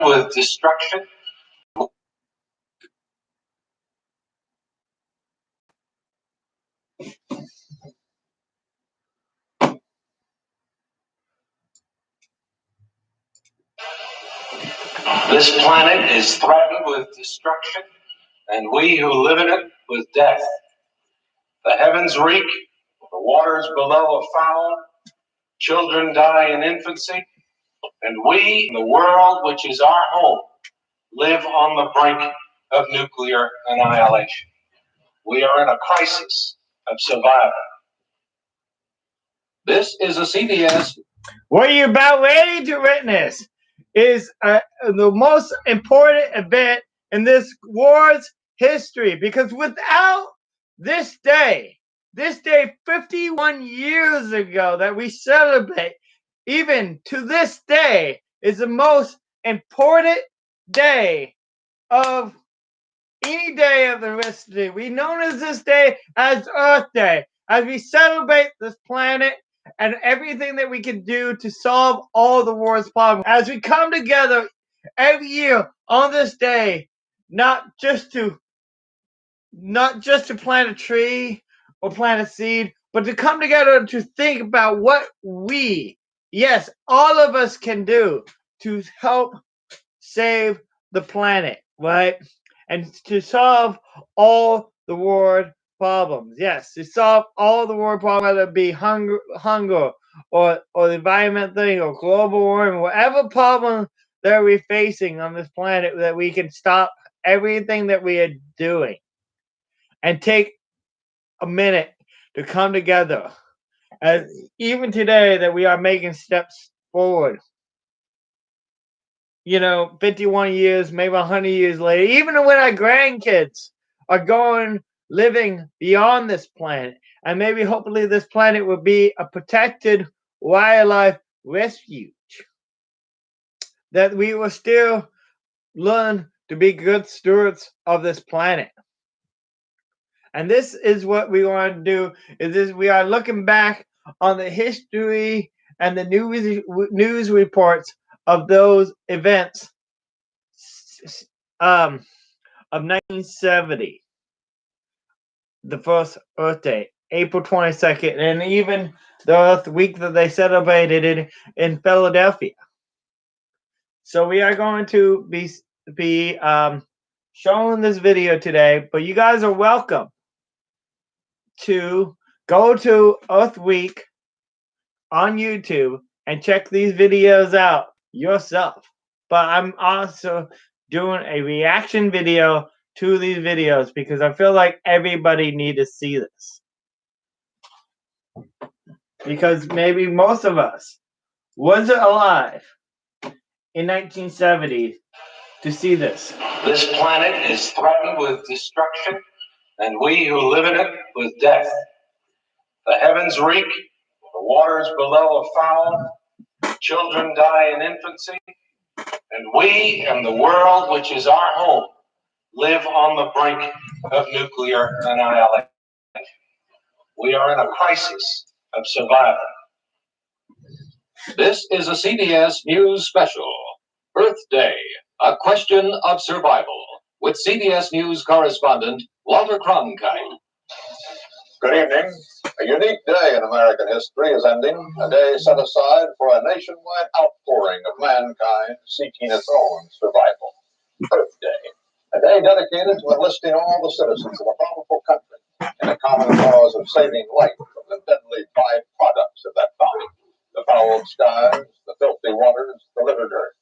with destruction. This planet is threatened with destruction, and we who live in it with death. The heavens reek, the waters below are foul, children die in infancy, and we, the world which is our home, live on the brink of nuclear annihilation. We are in a crisis of survival. This is a CBS. What you're about ready to witness is the most important event in this war's history, because without this day 51 years ago that we celebrate, even to this day, is the most important day of any day of the history. We known as this day as Earth Day, as we celebrate this planet and everything that we can do to solve all the world's problems. As we come together every year on this day, not just to plant a tree or plant a seed, but to come together to think about what we, yes, all of us can do to help save the planet, right? And to solve all the world problems. Yes, to solve all the world problems, whether it be hunger or the environment thing or global warming, whatever problem that we're facing on this planet, that we can stop everything that we are doing and take a minute to come together. As even today that we are making steps forward. 51 years, maybe 100 years later, even when our grandkids are living beyond this planet, and maybe hopefully this planet will be a protected wildlife refuge, that we will still learn to be good stewards of this planet. And this is what we want to do, we are looking back on the history and the news reports of those events of 1970, the first Earth Day, April 22nd, and even the Earth Week that they celebrated in Philadelphia. So we are going to be showing this video today, but you guys are welcome to go to Earth Week on YouTube and check these videos out yourself. But I'm also doing a reaction video to these videos because I feel like everybody needs to see this. Because maybe most of us wasn't alive in 1970 to see this. This planet is threatened with destruction, and we who live in it with death. The heavens reek, the waters below are foul, children die in infancy, and we and the world which is our home live on the brink of nuclear annihilation. We are in a crisis of survival. This is a CBS News special, Earth Day, a question of survival, with CBS News correspondent Walter Cronkite. Good evening. A unique day in American history is ending, a day set aside for a nationwide outpouring of mankind seeking its own survival. Earth Day, a day dedicated to enlisting all the citizens of a powerful country in the common cause of saving life from the deadly byproducts of that bombing, the fouled skies, the filthy waters, the littered earth.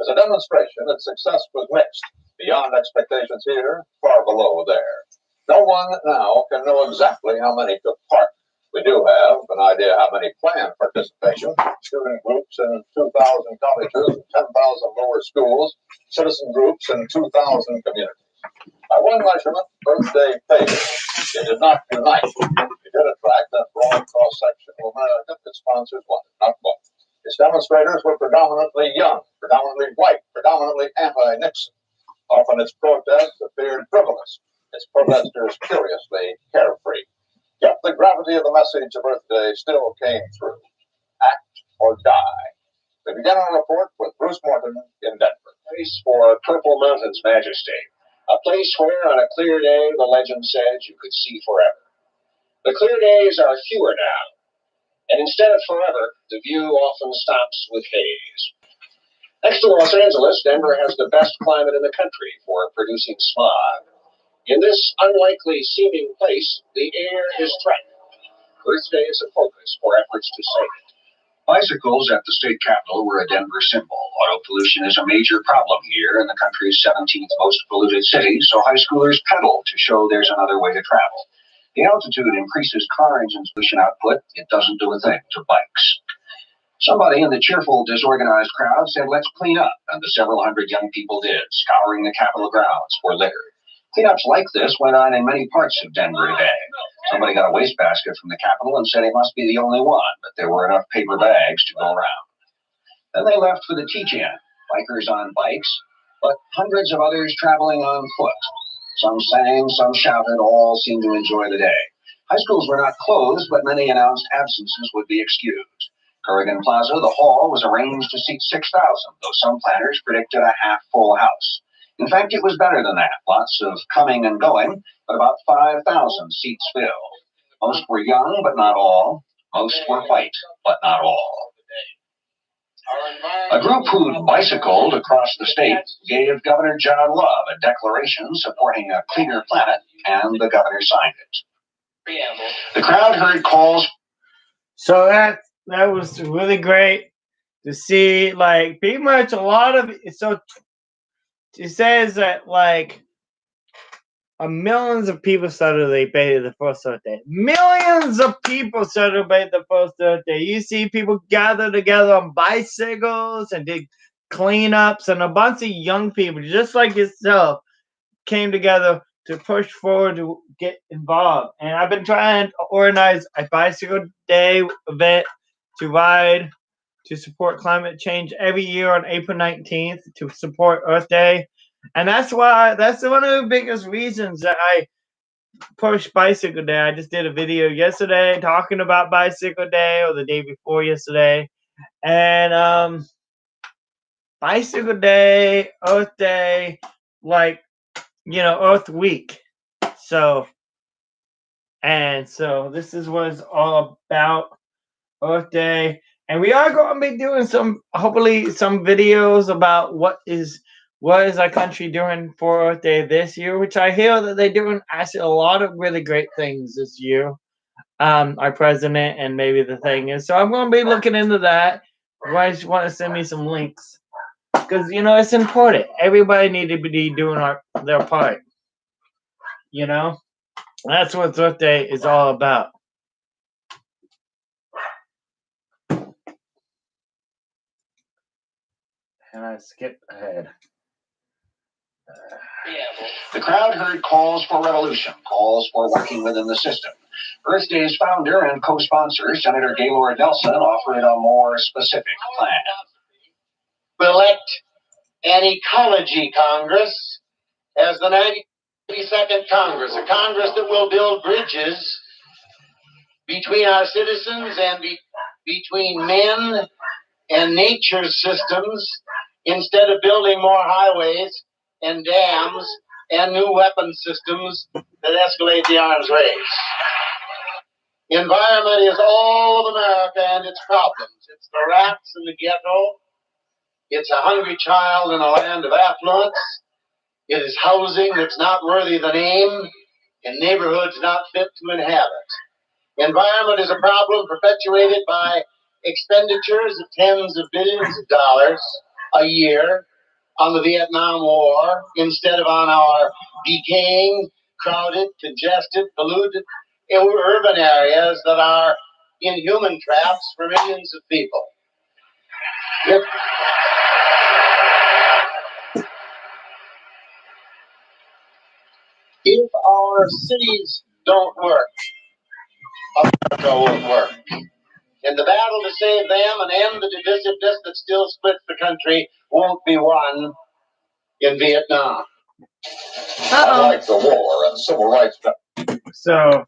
As a demonstration, its success was mixed, beyond expectations here, far below there. No one now can know exactly how many took part. We do have an idea how many planned participation: student groups in 2,000 colleges, 10,000 lower schools, citizen groups in 2,000 communities. By one measurement, Earth Day failed. It did not unite. It did attract that broad cross-section of America that sponsors wanted, not both. Its demonstrators were predominantly young, predominantly white, predominantly anti-Nixon. Often its protests appeared frivolous, its protesters curiously carefree. Yet the gravity of the message of Earth Day still came through. Act or die. We begin our report with Bruce Morton in Denver. Place for Purple Mountain's majesty. A place where, on a clear day, the legend said you could see forever. The clear days are fewer now, and instead of forever, the view often stops with haze. Next to Los Angeles, Denver has the best climate in the country for producing smog. In this unlikely seeming place, the air is threatened. Earth Day is a focus for efforts to save it. Bicycles at the state capitol were a Denver symbol. Auto pollution is a major problem here in the country's 17th most polluted city, so high schoolers pedal to show there's another way to travel. The altitude increases car engine pollution output. It doesn't do a thing to bikes. Somebody in the cheerful, disorganized crowd said, "Let's clean up," and the several hundred young people did, scouring the Capitol grounds for litter. Cleanups like this went on in many parts of Denver today. Somebody got a wastebasket from the Capitol and said he must be the only one, but there were enough paper bags to go around. Then they left for the teach-in, bikers on bikes, but hundreds of others traveling on foot. Some sang, some shouted, all seemed to enjoy the day. High schools were not closed, but many announced absences would be excused. Corrigan Plaza, the hall, was arranged to seat 6,000, though some planners predicted a half-full house. In fact, it was better than that. Lots of coming and going, but about 5,000 seats filled. Most were young, but not all. Most were white, but not all. A group who bicycled across the state gave Governor John Love a declaration supporting a cleaner planet, and the governor signed it. The crowd heard calls. So that was really great to see, like, pretty much a lot of so it says that like millions of people celebrated the first Earth Day. Millions of people celebrate the first Earth Day. You see people gather together on bicycles and did cleanups, and a bunch of young people, just like yourself, came together to push forward to get involved. And I've been trying to organize a bicycle day event to ride to support climate change every year on April 19th to support Earth Day. And that's one of the biggest reasons that I push Bicycle Day. I just did a video yesterday talking about Bicycle Day, or the day before yesterday. And Bicycle Day, Earth Day, like, Earth Week. So this is what it's all about, Earth Day. And we are going to be doing hopefully some videos about what is our country doing for Earth Day this year, which I hear that they're doing actually a lot of really great things this year. Our president and maybe the thing is. So I'm going to be looking into that. You guys want to send me some links, because, it's important. Everybody needs to be doing their part. That's what Earth Day is all about. And I skipped ahead. The crowd heard calls for revolution, calls for working within the system. Earth Day's founder and co-sponsor, Senator Gaylord Nelson, offered a more specific plan. We elect an ecology Congress as the 92nd Congress, a Congress that will build bridges between our citizens and between men and nature's systems, instead of building more highways and dams and new weapon systems that escalate the arms race. The environment is all of America and its problems. It's the rats in the ghetto. It's a hungry child in a land of affluence. It is housing that's not worthy the name, and neighborhoods not fit to inhabit. Environment is a problem perpetuated by expenditures of tens of billions of dollars a year on the Vietnam War, instead of on our decaying, crowded, congested, polluted urban areas that are inhuman traps for millions of people. If our cities don't work, America won't work. And the battle to save them and end the divisiveness that still splits the country won't be won in Vietnam. Unlike the war and civil rights. So,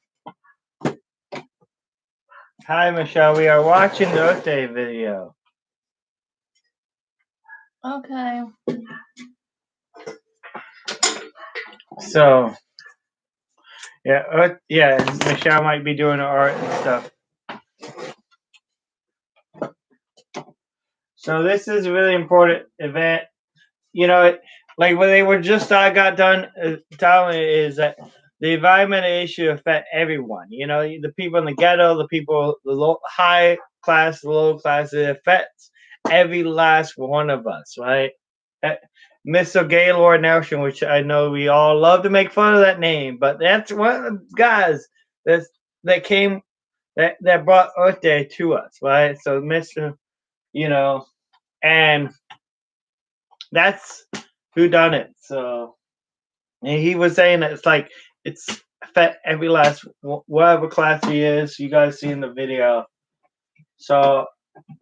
hi Michelle, we are watching the Earth Day video. Okay. So yeah, Michelle might be doing art and stuff. So this is a really important event. You know, like when they were just got done telling is that the environmental issue affect everyone. You know, the people in the ghetto, the people, the high class, the low class, it affects every last one of us, right? Mr. Gaylord Nelson, which I know we all love to make fun of that name, but that's one of the guys that came that brought Earth Day to us, right? So Mr. You know, and that's who done it. So and he was saying that it's like it's affect every last whatever class he is. You guys see in the video. So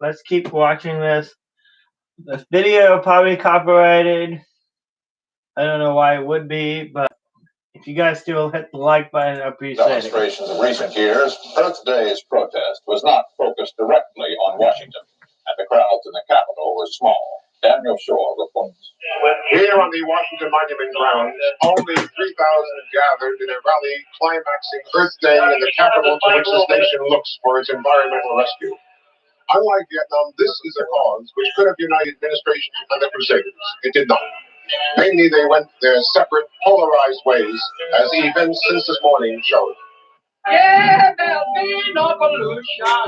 let's keep watching this. This video probably copyrighted. I don't know why it would be, but if you guys still hit the like button, I appreciate it. Demonstrations of recent years, Earth Day's protest was not focused directly on Washington, and the crowds in the Capitol were small. Daniel Shaw reports. Here on the Washington Monument grounds, only 3,000 gathered in a rally climaxing Earth Day in the capital to which this nation looks for its environmental rescue. Unlike Vietnam, this is a cause which could have united administration and the Crusaders. It did not. Mainly, they went their separate, polarized ways, as the events since this morning showed. Yeah, there'll be no pollution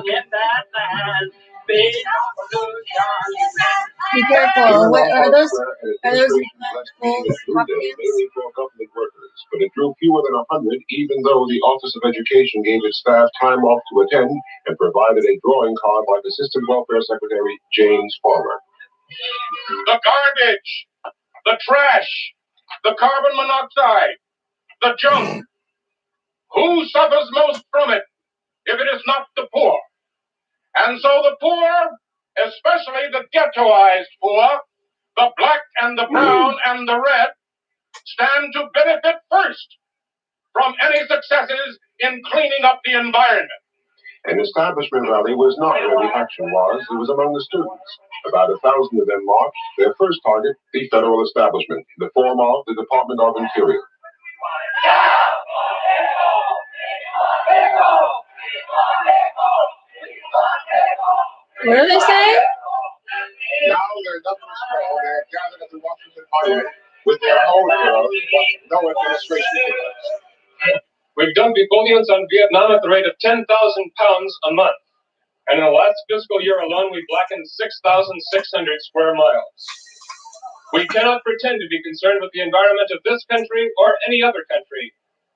in that land. Be no pollution. Be careful. What are those? Are those mainly for government workers, but it drew fewer than 100, even though the Office of Education gave its staff time off to attend and provided a drawing card by Assistant Welfare Secretary James Farmer. The garbage, the trash, the carbon monoxide, the junk. Who suffers most from it if it is not the poor? And so the poor, especially the ghettoized poor, the black and the brown and the red, stand to benefit first from any successes in cleaning up the environment. An establishment rally was not where the action was, it was among the students. About 1,000 of them marched, their first target, the federal establishment, the form of the Department of Interior. What are they saying? Now their numbers small, they're gathered at the Washington Monument with their own heroes, but no administration heroes. We've done defoliants on Vietnam at the rate of 10,000 pounds a month. And in the last fiscal year alone, we blackened 6,600 square miles. We cannot pretend to be concerned with the environment of this country or any other country,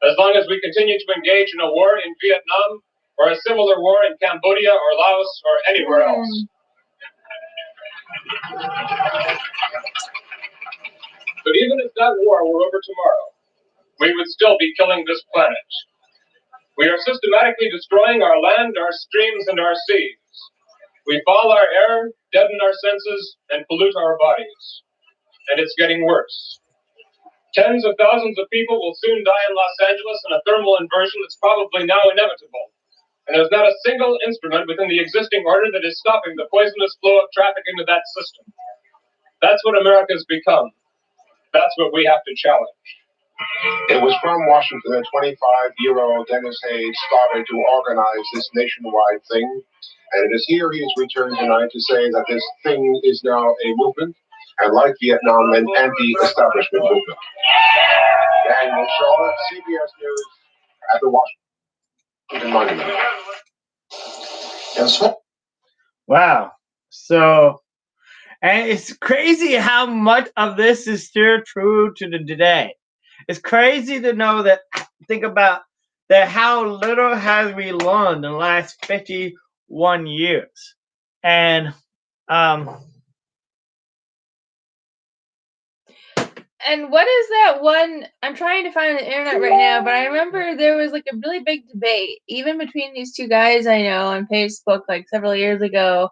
as long as we continue to engage in a war in Vietnam or a similar war in Cambodia or Laos or anywhere else. But even if that war were over tomorrow, we would still be killing this planet. We are systematically destroying our land, our streams, and our seas. We foul our air, deaden our senses, and pollute our bodies. And it's getting worse. Tens of thousands of people will soon die in Los Angeles in a thermal inversion that's probably now inevitable. And there's not a single instrument within the existing order that is stopping the poisonous flow of traffic into that system. That's what America's become. That's what we have to challenge. It was from Washington that 25-year-old Dennis Hayes started to organize this nationwide thing. And it is here he has returned tonight to say that this thing is now a movement, and like Vietnam, an anti-establishment movement. Daniel Shaw, CBS News, at the Washington Monument. Wow. So, and it's crazy how much of this is still true to the today. It's crazy to know that, think about that, how little has we learned in the last 51 years. And, And what is that one? I'm trying to find the internet right now, but I remember there was like a really big debate, even between these two guys I know on Facebook, like several years ago,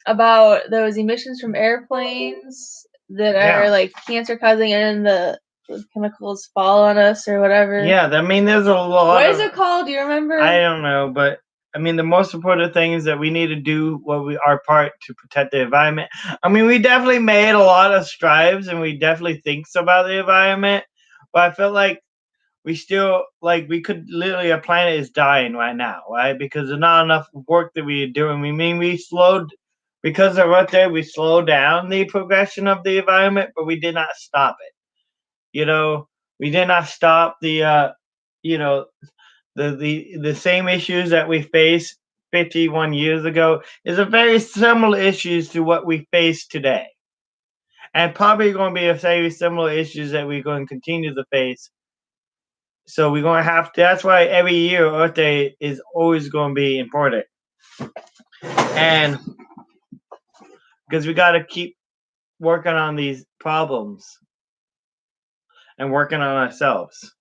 about those emissions from airplanes that are like cancer causing, and then the chemicals fall on us or whatever. yeah, I mean, there's a lot. What is it called? Do you remember? I don't know, but I mean, the most important thing is that we need to do our part to protect the environment. I mean, we definitely made a lot of strides, and we definitely think about the environment. But I feel like we still we could literally our planet is dying right now, right? Because there's not enough work that we're doing. We slowed because of right there. We slowed down the progression of the environment, but we did not stop it. You know, we did not stop the you know the same issues that we faced 51 years ago is a very similar issues to what we face today, and probably going to be a very similar issues that we're going to continue to face. So we're going to have to. That's why every year Earth Day is always going to be important, and because we got to keep working on these problems and working on ourselves.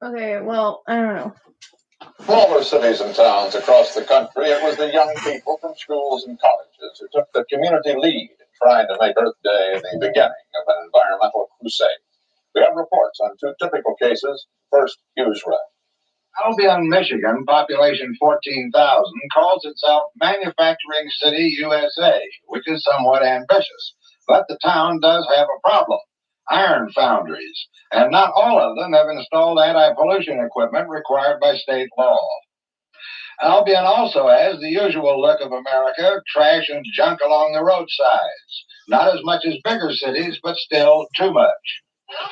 Okay, well, I don't know. Smaller cities and towns across the country, it was the young people from schools and colleges who took the community lead in trying to make Earth Day the beginning of an environmental crusade. We have reports on two typical cases. First, Hughes Red. Albion, Michigan, population 14,000, calls itself Manufacturing City, USA, which is somewhat ambitious. But the town does have a problem: iron foundries, and not all of them have installed anti-pollution equipment required by state law. Albion also has the usual look of America: trash and junk along the roadsides. Not as much as bigger cities, but still too much.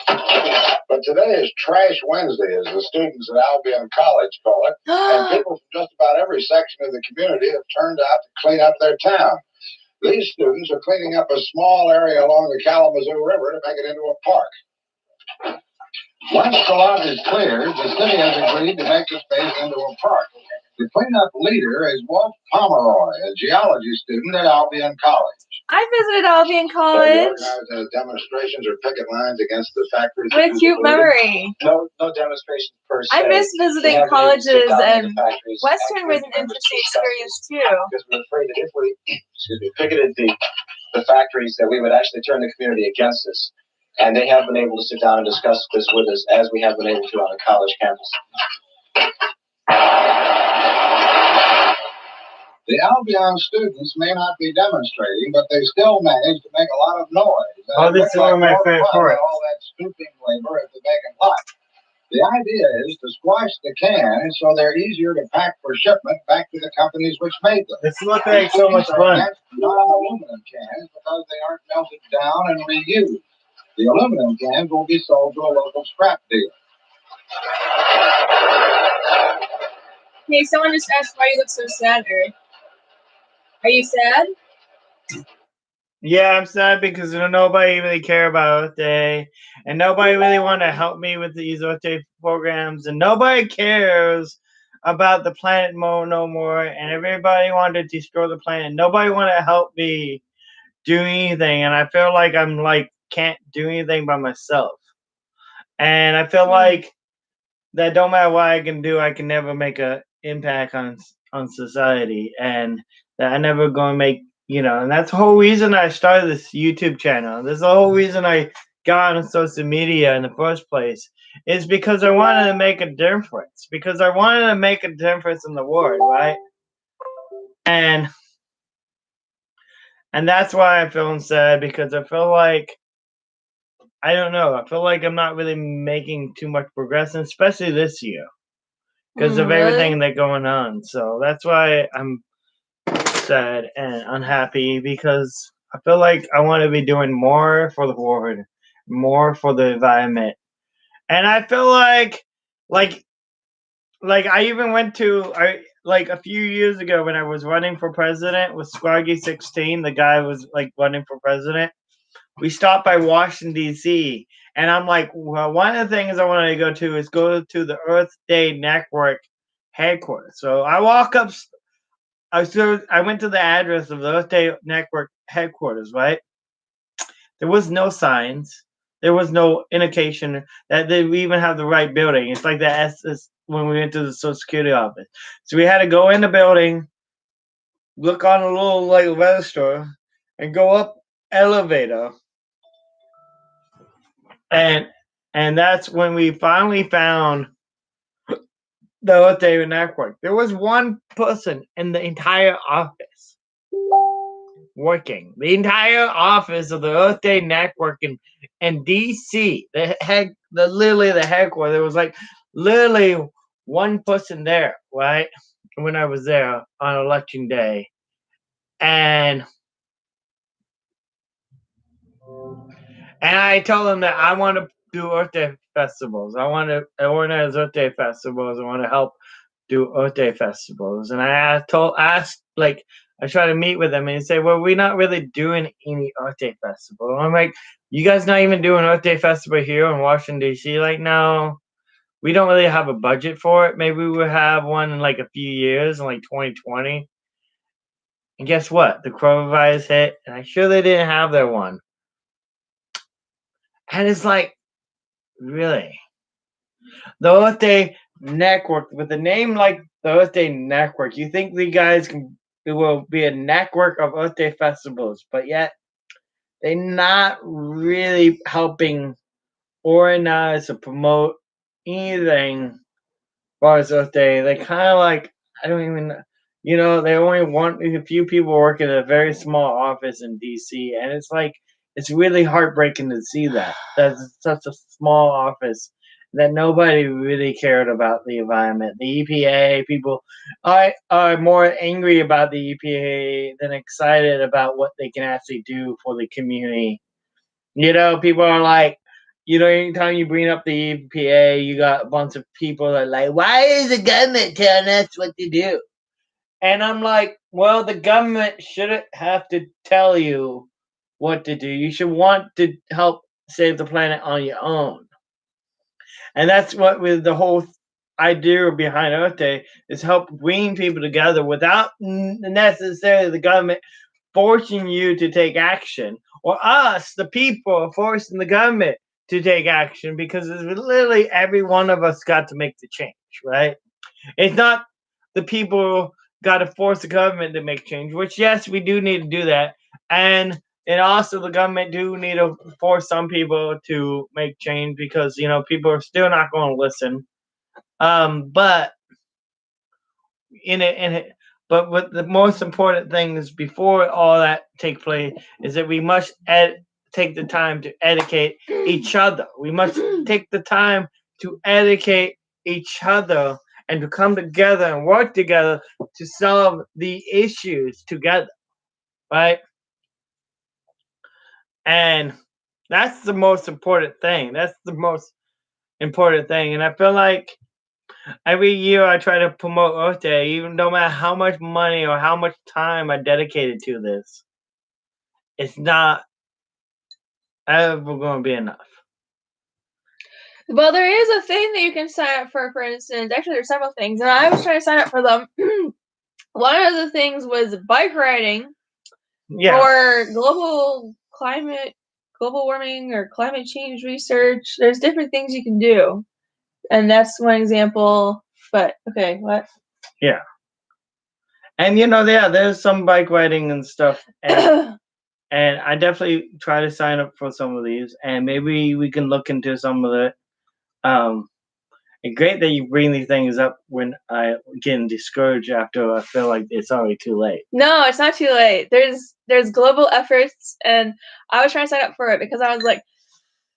But today is Trash Wednesday, as the students at Albion College call it, and people from just about every section of the community have turned out to clean up their town. These students are cleaning up a small area along the Kalamazoo River to make it into a park. Once the lot is cleared, the city has agreed to make the space into a park. The cleanup leader is Walt Pomeroy, a geology student at Albion College. I visited Albion College. So you organize demonstrations or picket lines against the factories? With cute memory. No demonstrations per se. I miss visiting colleges, and Western was an interesting experience too. Because we're afraid that if we picketed the factories, that we would actually turn the community against us. And they have been able to sit down and discuss this with us, as we have been able to on a college campus. The Albion students may not be demonstrating, but they still manage to make a lot of noise. Oh, this is one of my favorite parts. All that scooping labor at the vacant lot. The idea is to squash the cans so they're easier to pack for shipment back to the companies which made them. This looks like so much fun. Non-aluminum cans because they aren't melted down and reused. The aluminum cans will be sold to a local scrap dealer. Hey, someone just asked why you look so sad, Erick. Are you sad? Yeah, I'm sad because nobody really care about Earth Day, and nobody really want to help me with these Earth Day programs, and nobody cares about the planet no more, and everybody wanted to destroy the planet. Nobody want to help me do anything, and I feel like I'm can't do anything by myself, and I feel like that don't matter what I can do, I can never make an impact on society, and that I never gonna make, and that's the whole reason I started this YouTube channel. This is the whole reason I got on social media in the first place, is because I wanted to make a difference, because I wanted to make a difference in the world, right? And that's why I'm feeling sad, because I feel like, I don't know, I feel like I'm not really making too much progress, especially this year, because of everything that's going on. So that's why I'm sad and unhappy, because I feel like I want to be doing more for the world, more for the environment. And I feel like I even went to, a few years ago when I was running for president with Squaggy 16, the guy was running for president. We stopped by Washington, D.C., and I'm like, well, one of the things I wanted to go to the Earth Day Network headquarters. So I walk up, I went to the address of the Earth Day Network headquarters, right? There was no signs. There was no indication that they even have the right building. It's like the SS when we went to the Social Security office. So we had to go in the building, look on a little register, and go up elevator. And And that's when we finally found the Earth Day Network. There was one person in the entire office working. The entire office of the Earth Day Network in DC, literally the headquarters. There was like literally one person there, right? When I was there on election day. And I told them that I want to do Earth Day festivals. I want to organize Earth Day festivals. I want to help do Earth Day festivals. And I tried to meet with them and they say, well, we're not really doing any Earth Day festival. I'm like, you guys not even doing Earth Day festival here in Washington, D.C.? Like, no, we don't really have a budget for it. Maybe we'll have one in like a few years, in like 2020. And guess what? The coronavirus hit, and I'm sure they didn't have their one. And it's like, really? The Earth Day Network, with a name like the Earth Day Network, you think the guys it will be a network of Earth Day festivals, but yet they're not really helping organize or promote anything as far as Earth Day. They kind of like, I don't even know. You know, they only want a few people working in a very small office in DC, and it's like, it's really heartbreaking to see that. That's such a small office that nobody really cared about the environment. The EPA people are more angry about the EPA than excited about what they can actually do for the community. You know, people are like, you know, anytime you bring up the EPA, you got a bunch of people that are like, why is the government telling us what to do? And I'm like, well, the government shouldn't have to tell you what to do. You should want to help save the planet on your own. And that's what with the whole idea behind Earth Day is help bring people together without necessarily the government forcing you to take action, or us, the people, forcing the government to take action, because it's literally every one of us got to make the change, right? It's not the people got to force the government to make change, which, yes, we do need to do that. And also the government do need to force some people to make change because, you know, people are still not going to listen. But but what the most important thing is before all that take place is that we must take the time to educate each other. We must take the time to educate each other and to come together and work together to solve the issues together, right? And that's the most important thing. That's the most important thing. And I feel like every year I try to promote Earth Day, even no matter how much money or how much time I dedicated to this, it's not ever going to be enough. Well, there is a thing that you can sign up for instance. Actually, there's several things, and I was trying to sign up for them. One of the things was bike riding for global warming, or climate change research. There's different things you can do, and that's one example. But okay, what? Yeah. And you know, there's some bike riding and stuff, and and I definitely try to sign up for some of these, and maybe we can look into some of it. It's great that you bring these things up when I get discouraged after I feel like it's already too late. No, it's not too late. There's global efforts, and I was trying to sign up for it because I was like,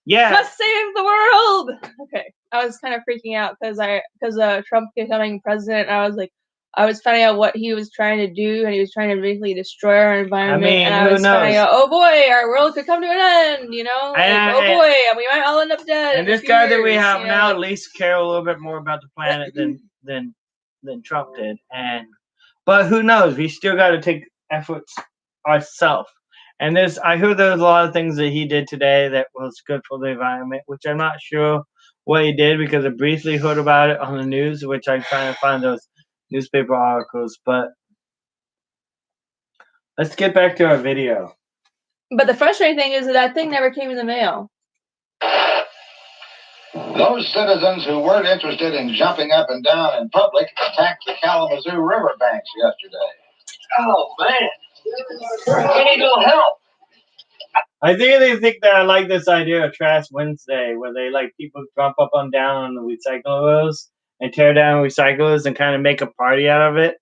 yeah, let's save the world. Okay, I was kind of freaking out because Trump becoming president. I was finding out what he was trying to do, and he was trying to basically destroy our environment. I mean, and I was finding out, oh boy, our world could come to an end. You know, oh boy, and we might all end up dead. And this guy that we have now at least care a little bit more about the planet than Trump did. But who knows? We still got to take efforts ourselves. And I heard there's a lot of things that he did today that was good for the environment, which I'm not sure what he did because I briefly heard about it on the news, which I'm trying to find those newspaper articles. But let's get back to our video. But the frustrating thing is that thing never came in the mail. Those citizens who weren't interested in jumping up and down in public attacked the Kalamazoo riverbanks yesterday. Oh, man. We need a little help. I think they think that I like this idea of Trash Wednesday, where they like people jump up and down on the recyclables and tear down recyclers and kind of make a party out of it.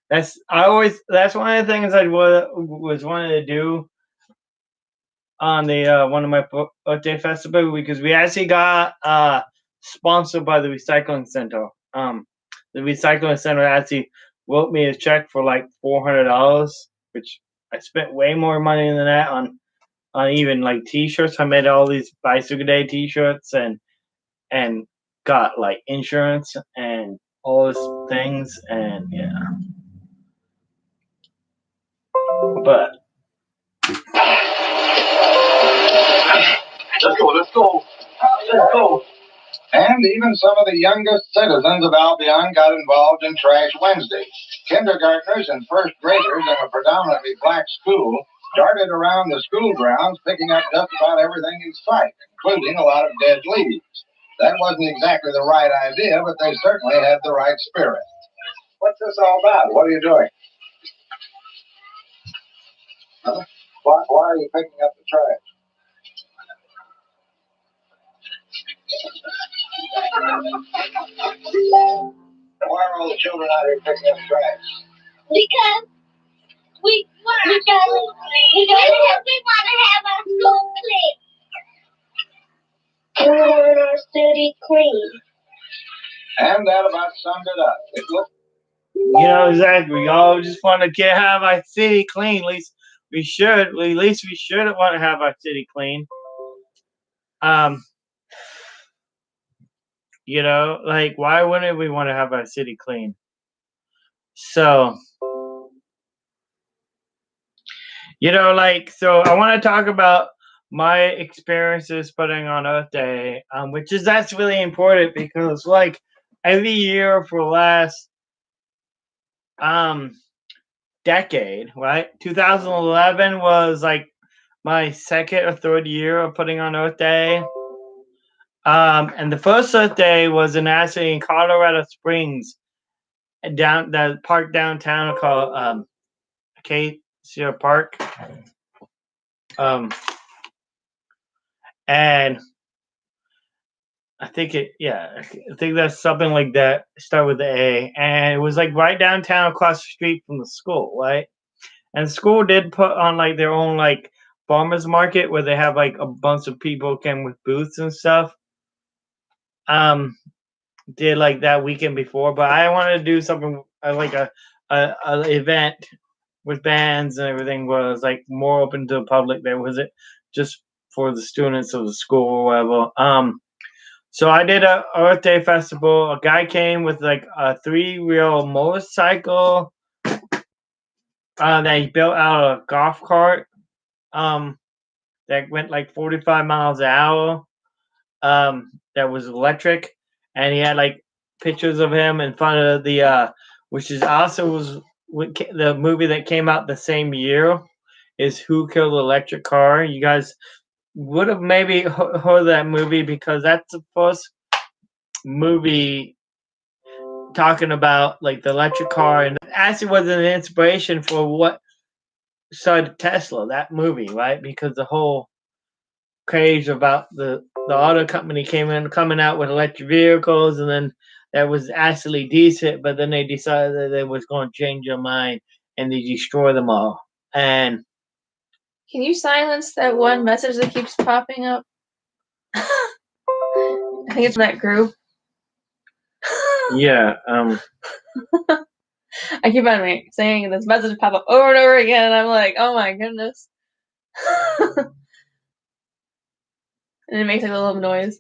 That's one of the things I was wanting to do on the one of my birthday festival, because we actually got sponsored by the recycling center. The recycling center actually wrote me a check for like $400, which I spent way more money than that on even like t-shirts. I made all these bicycle day t-shirts and got like insurance and all these things, and yeah. But Let's go. And even some of the youngest citizens of Albion got involved in Trash Wednesday. Kindergartners and first graders in a predominantly black school darted around the school grounds picking up just about everything in sight, including a lot of dead leaves. That wasn't exactly the right idea, but they certainly had the right spirit. What's this all about? What are you doing? Huh? Why are you picking up the trash? Why are all the children out here picking up trash? Because we want to have our school clean. We want our city clean. And that about summed it up. It looked, exactly. We all just want to have our city clean. At least we should want to have our city clean. Like, why wouldn't we want to have our city clean? So, so I want to talk about my experiences putting on Earth Day, that's really important, because like every year for the last decade, right? 2011 was like my second or third year of putting on Earth Day. And the first Earth Day was actually in Colorado Springs, down that park downtown called Acacia Park. And I think that's something like that. Start with the A, and it was like right downtown across the street from the school, right? And the school did put on like their own like farmers market, where they have like a bunch of people came with booths and stuff. Did like that weekend before, but I wanted to do something like a event with bands and everything, was like more open to the public. There was it just for the students of the school or whatever. So I did a Earth Day festival. A guy came with like a 3-wheel motorcycle that he built out of a golf cart that went like 45 miles an hour. That was electric, and he had like pictures of him in front of the which is also was the movie that came out the same year, is Who Killed the Electric Car. You guys would have maybe heard of that movie, because that's the first movie talking about like the electric car, and actually was an inspiration for what started Tesla, that movie, right? Because the whole craze about the auto company coming out with electric vehicles, and then that was actually decent, but then they decided that they was going to change their mind and they destroy them all. And can you silence that one message that keeps popping up? I think it's from that group. Yeah. I keep on saying this message pop up over and over again, and I'm like, oh my goodness. And it makes like a little noise.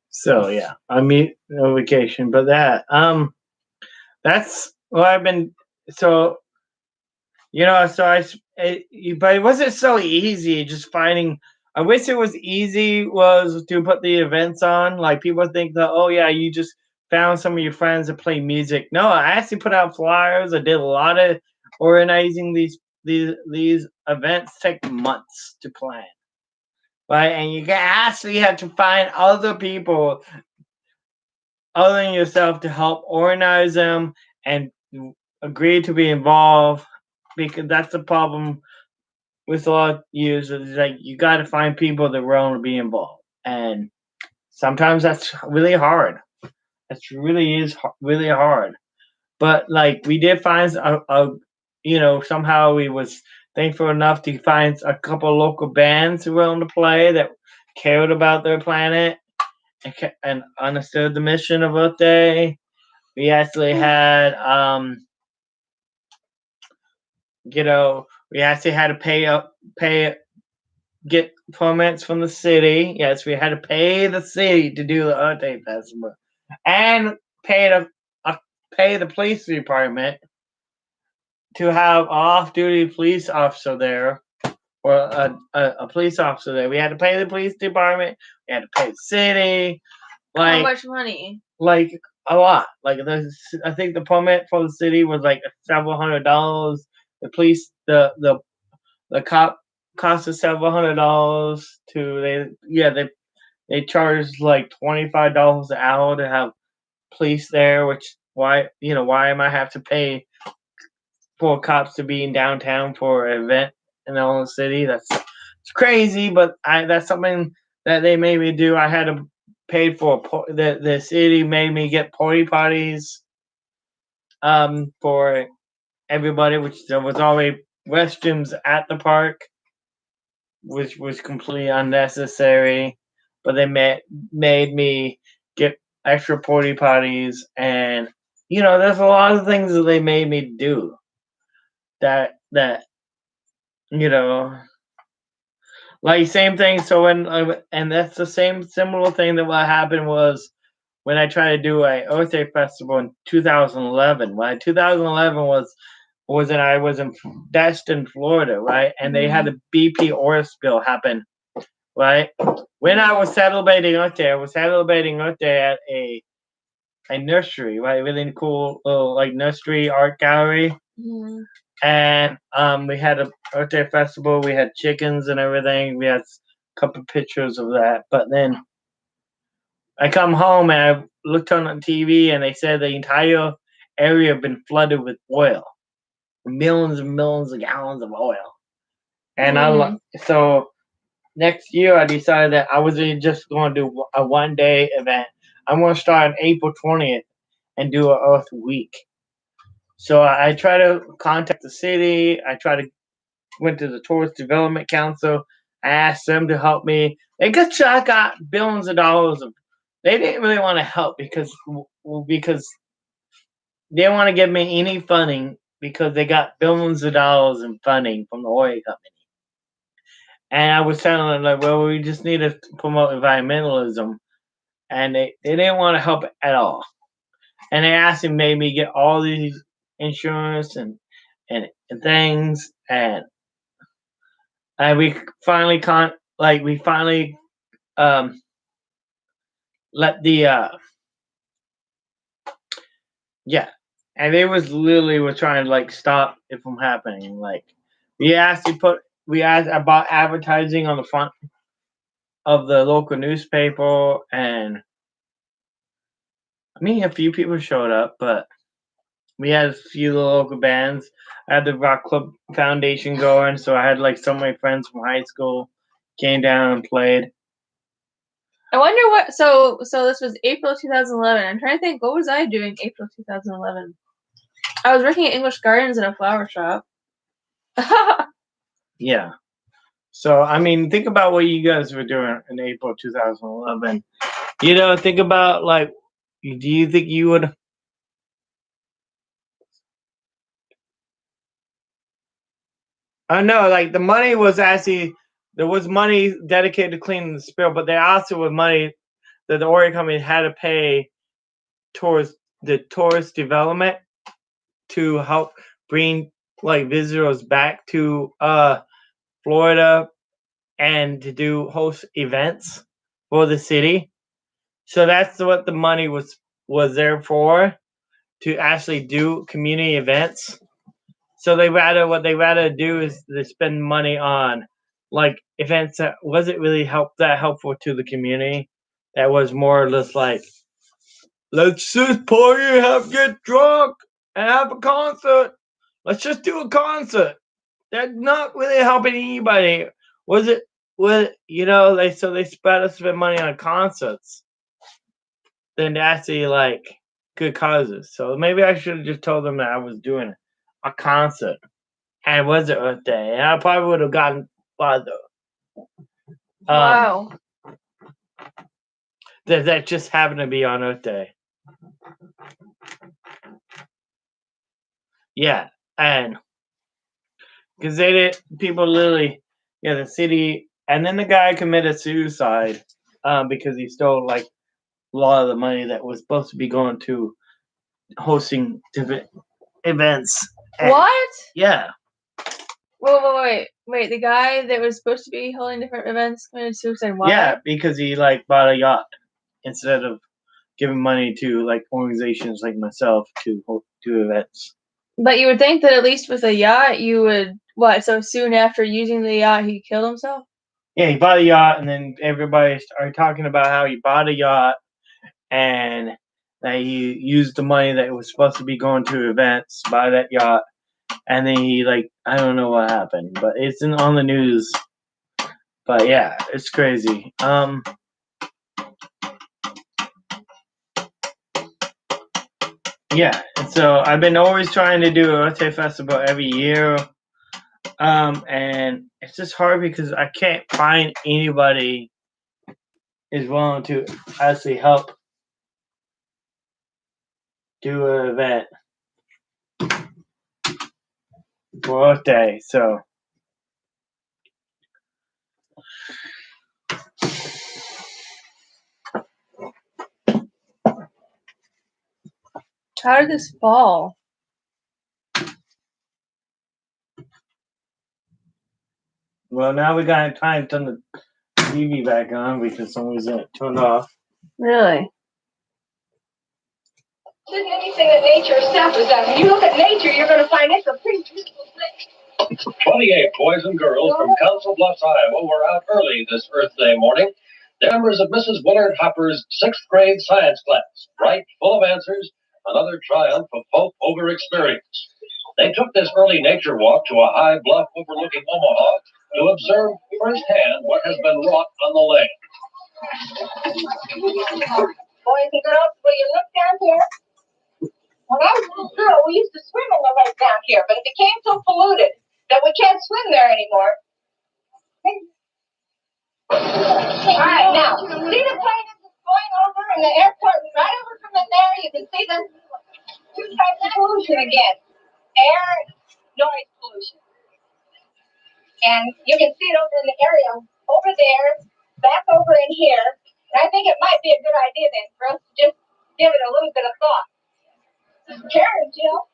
So yeah, I'm on vacation, but that's what I've been. So but it wasn't so easy just finding. I wish it was easy was to put the events on. Like, people think that, oh yeah, you just found some of your friends to play music. No, I actually put out flyers. I did a lot of organizing these events. Take months to plan. right? And you actually have to find other people other than yourself to help organize them and agree to be involved, because that's the problem with a lot of years. Is like you got to find people that are willing to be involved, and sometimes that's really hard. It really is really hard. But like we did find somehow we was thankful enough to find a couple of local bands who were willing to play that cared about their planet and understood the mission of Earth Day. We actually had we actually had to pay get permits from the city. Yes, we had to pay the city to do the Earth Day Festival, and pay the police department to have an off-duty police officer there, or a police officer there. We had to pay the police department. We had to pay the city. How much money? Like a lot. Like I think the permit for the city was like several $100s. The police, the cop cost us several $100s they charged like $25 an hour to have police there, which why am I have to pay for cops to be in downtown for an event in the own city? It's crazy, but that's something that they made me do. I had to pay for the city made me get porta potties for everybody, which there was already restrooms at the park, which was completely unnecessary. But they made me get extra porta potties, and there's a lot of things that they made me do that like same thing. So and that's the same similar thing that what happened was when I tried to do a Earth Day festival in 2011. When 2011 was when I was in Destin, Florida, right? And they had a BP oil spill happen, right? When I was celebrating Earth Day, I was celebrating Earth Day at a nursery, right? Really cool little like nursery art gallery. Mm-hmm. And we had a Earth Day festival. We had chickens and everything. We had a couple of pictures of that. But then I come home and I looked on TV and they said the entire area had been flooded with oil, millions and millions of gallons of oil. And so next year I decided that I wasn't just going to do a 1-day event. I'm going to start on April 20th and do an Earth Week. So I try to contact the city. Went to the Tourist Development Council. I asked them to help me. I got billions of dollars. They didn't really want to help because they didn't want to give me any funding because they got billions of dollars in funding from the oil company. And I was telling them, like, well, we just need to promote environmentalism. And they didn't want to help at all. And they actually made me get all these insurance and things. And we finally let the and they was literally trying to like stop it from happening. Like we asked about advertising on the front of the local newspaper, and I mean a few people showed up, but we had a few local bands. I had the Rock Club Foundation going, so I had like some of my friends from high school came down and played. I wonder what. So this was April 2011. I'm trying to think. What was I doing April 2011? I was working at English Gardens in a flower shop. Yeah. So I mean, think about what you guys were doing in April 2011. Think about like, do you think you would? I know, like the money was actually there was money dedicated to cleaning the spill, but there also was money that the oil company had to pay towards the tourist development to help bring like visitors back to Florida and to host events for the city. So that's what the money was there for, to actually do community events. So what they rather do is they spend money on like events that wasn't really that helpful to the community. That was more or less like, let's just party, get drunk, and have a concert. Let's just do a concert. That's not really helping anybody. Was it? They better spend money on concerts than actually like good causes. So maybe I should have just told them that I was doing a concert, and it was Earth Day, and I probably would have gotten farther. Wow. That just happened to be on Earth Day. Yeah, and because people literally, the city, and then the guy committed suicide because he stole like a lot of the money that was supposed to be going to hosting different events. What? Yeah. Wait. The guy that was supposed to be holding different events committed suicide. Why? Yeah, because he like bought a yacht instead of giving money to like organizations like myself to do events. But you would think that at least with a yacht, you would so soon after using the yacht, he killed himself? Yeah, he bought a yacht, and then everybody started talking about how he bought a yacht and that he used the money that was supposed to be going to events to buy that yacht, and then he I don't know what happened, but it's on the news. But yeah, it's crazy. Yeah, and so I've been always trying to do a Earth Day Festival every year. And it's just hard because I can't find anybody is willing to actually help do an event for Earth Day. So How did this fall? well, now we got time to turn the TV back on because some reason it turned off. Really? Isn't anything that nature itself is done. When you look at nature, you're going to find it's a pretty beautiful thing. 28 boys and girls from Council Bluffs, Iowa were out early this Earth Day morning. They're members of Mrs. Willard Hopper's 6th grade science class, bright, full of answers, another triumph of hope over experience. They took this early nature walk to a high bluff overlooking Omaha to observe firsthand what has been wrought on the land. Boys and girls, will you look down here? When I was a little girl, we used to swim in the lake down here, but it became so polluted that we can't swim there anymore. All right, now, see the plane going over in the airport, right over from in there, you can see the two types of pollution again. Air and noise pollution. And you can see it over in the area over there, back over in here. And I think it might be a good idea then for us to just give it a little bit of thought. Karen, Jill.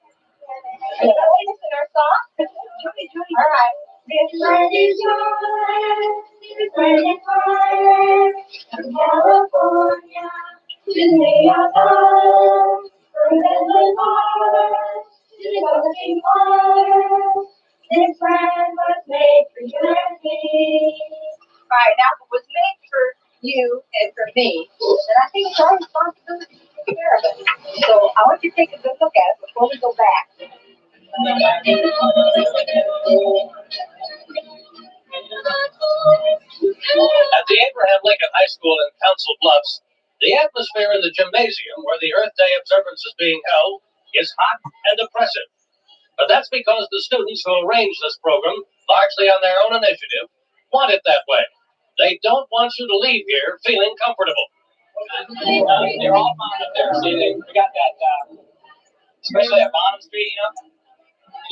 Are you going to sing our song? Judy. All right. This land is yours. This land is ours. From California to New York. From Redwood Mars to the Golden Mars. This land was made for you and me. All right, now if it was made for you and for me, then I think it's our responsibility to take care of it. So I want you to take a good look at it before we go back. At the Abraham Lincoln High School in Council Bluffs, the atmosphere in the gymnasium where the Earth Day observance is being held is hot and oppressive. But that's because the students who arranged this program, largely on their own initiative, want it that way. They don't want you to leave here feeling comfortable. They're all found up there. See, we got that, especially at Bonham Street,